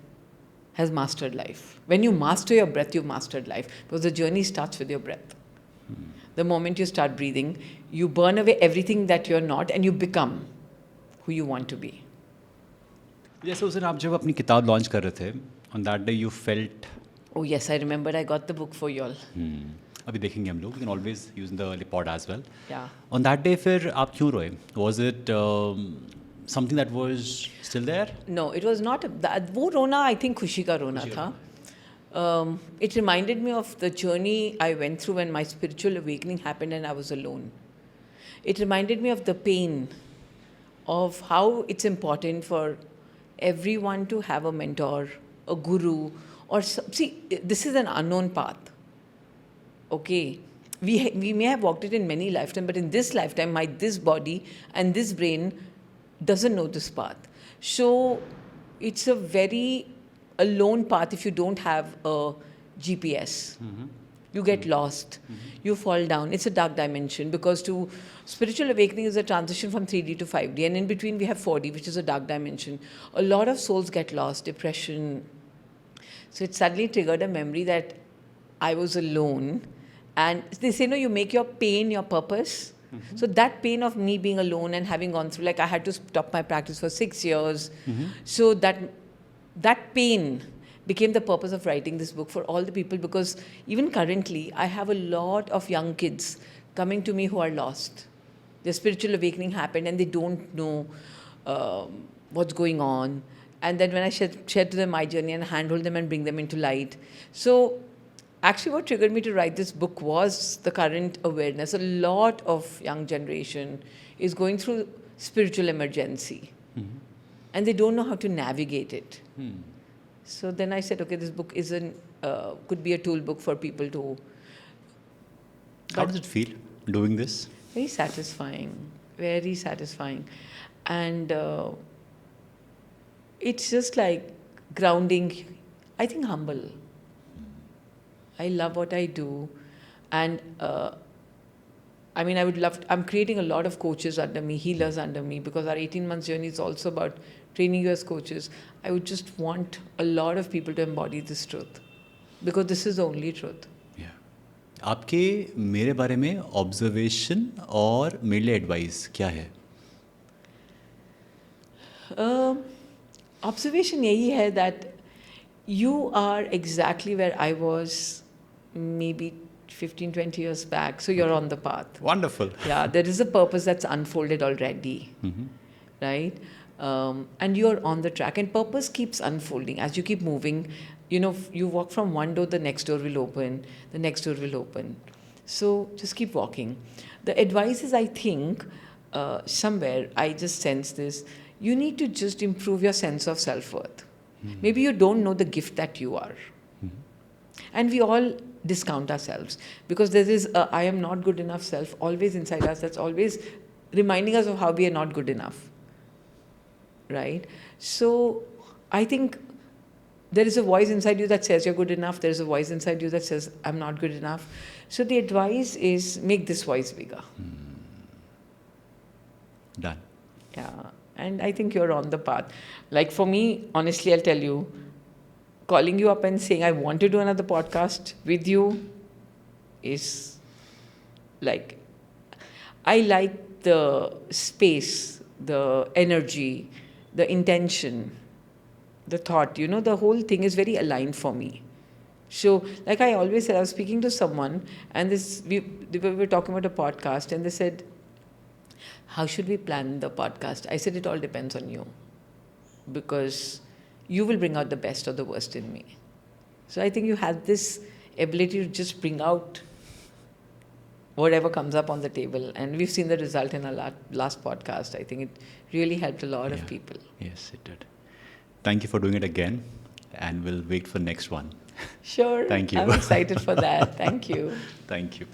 has mastered life. When you master your breath, you've mastered life. Because the journey starts with your breath. The moment you start breathing, you burn away everything that you're not and you become who you want to be. जैसे उस दिन आप जब अपनी किताब launch कर रहे थे, on that day you felt. Oh yes, I remember. I got the book for you all. अभी देखेंगे हम लोग. We can always use in the pod as well. Yeah. On that day फिर आप क्यों रोए? Was it something that was still there? No, it was not. वो रोना I think खुशी का रोना था. It reminded me of the journey I went through when my spiritual awakening happened and I was alone. It reminded me of the pain of how it's important for everyone to have a mentor, a guru, or see, this is an unknown path. Okay, we may have walked it in many lifetimes, but in this lifetime, this body and this brain doesn't know this path. So it's a very alone path if you don't have a GPS. You get lost. You fall down. It's a dark dimension because to spiritual awakening is a transition from 3D to 5D. And in between we have 4D, which is a dark dimension. A lot of souls get lost, depression. So it suddenly triggered a memory that I was alone. And they say, no, you make your pain your purpose. So that pain of me being alone and having gone through, like I had to stop my practice for 6 years. So that pain became the purpose of writing this book for all the people, because even currently I have a lot of young kids coming to me who are lost. Their spiritual awakening happened and they don't know what's going on. And then when I share to them my journey and handhold them and bring them into light. So actually what triggered me to write this book was the current awareness. A lot of young generation is going through spiritual emergency. And they don't know how to navigate it. So then I said, okay, this book could be a tool book for people to. How does it feel doing this? Very satisfying, very satisfying. And it's just like grounding, I think humble. I love what I do. And I mean, I would love, I'm creating a lot of coaches under me, healers under me, because our 18 months journey is also about training you as coaches. I would just want a lot of people to embody this truth, because this is the only truth. Yeah. आपके मेरे बारे में observation और मेरे लिए advice क्या है? Observation यही है that you are exactly where I was maybe 15-20 years back. So you're on the path. Wonderful. Yeah, there is a purpose that's unfolded already, right? And you're on the track, and purpose keeps unfolding as you keep moving. You know, you walk from one door, the next door will open, the next door will open. So just keep walking. The advice is, I think, somewhere I just sense this. You need to just improve your sense of self-worth. Maybe you don't know the gift that you are. And we all discount ourselves because there is a I am not good enough self always inside us that's always reminding us of how we are not good enough. Right? So I think there is a voice inside you that says you're good enough. There is a voice inside you that says I'm not good enough. So the advice is make this voice bigger. Done. Yeah. And I think you're on the path. Like for me, honestly, I'll tell you, calling you up and saying I want to do another podcast with you is like, I like the space, the energy, the intention, the thought, the whole thing is very aligned for me. So, like I always said, I was speaking to someone and we were talking about a podcast and they said, how should we plan the podcast? I said, it all depends on you because you will bring out the best or the worst in me. So I think you have this ability to just bring out whatever comes up on the table. And we've seen the result in our last podcast. I think it really helped a lot of people. Yes, it did. Thank you for doing it again. And we'll wait for next one. Sure. Thank you. I'm excited for that. Thank you. Thank you.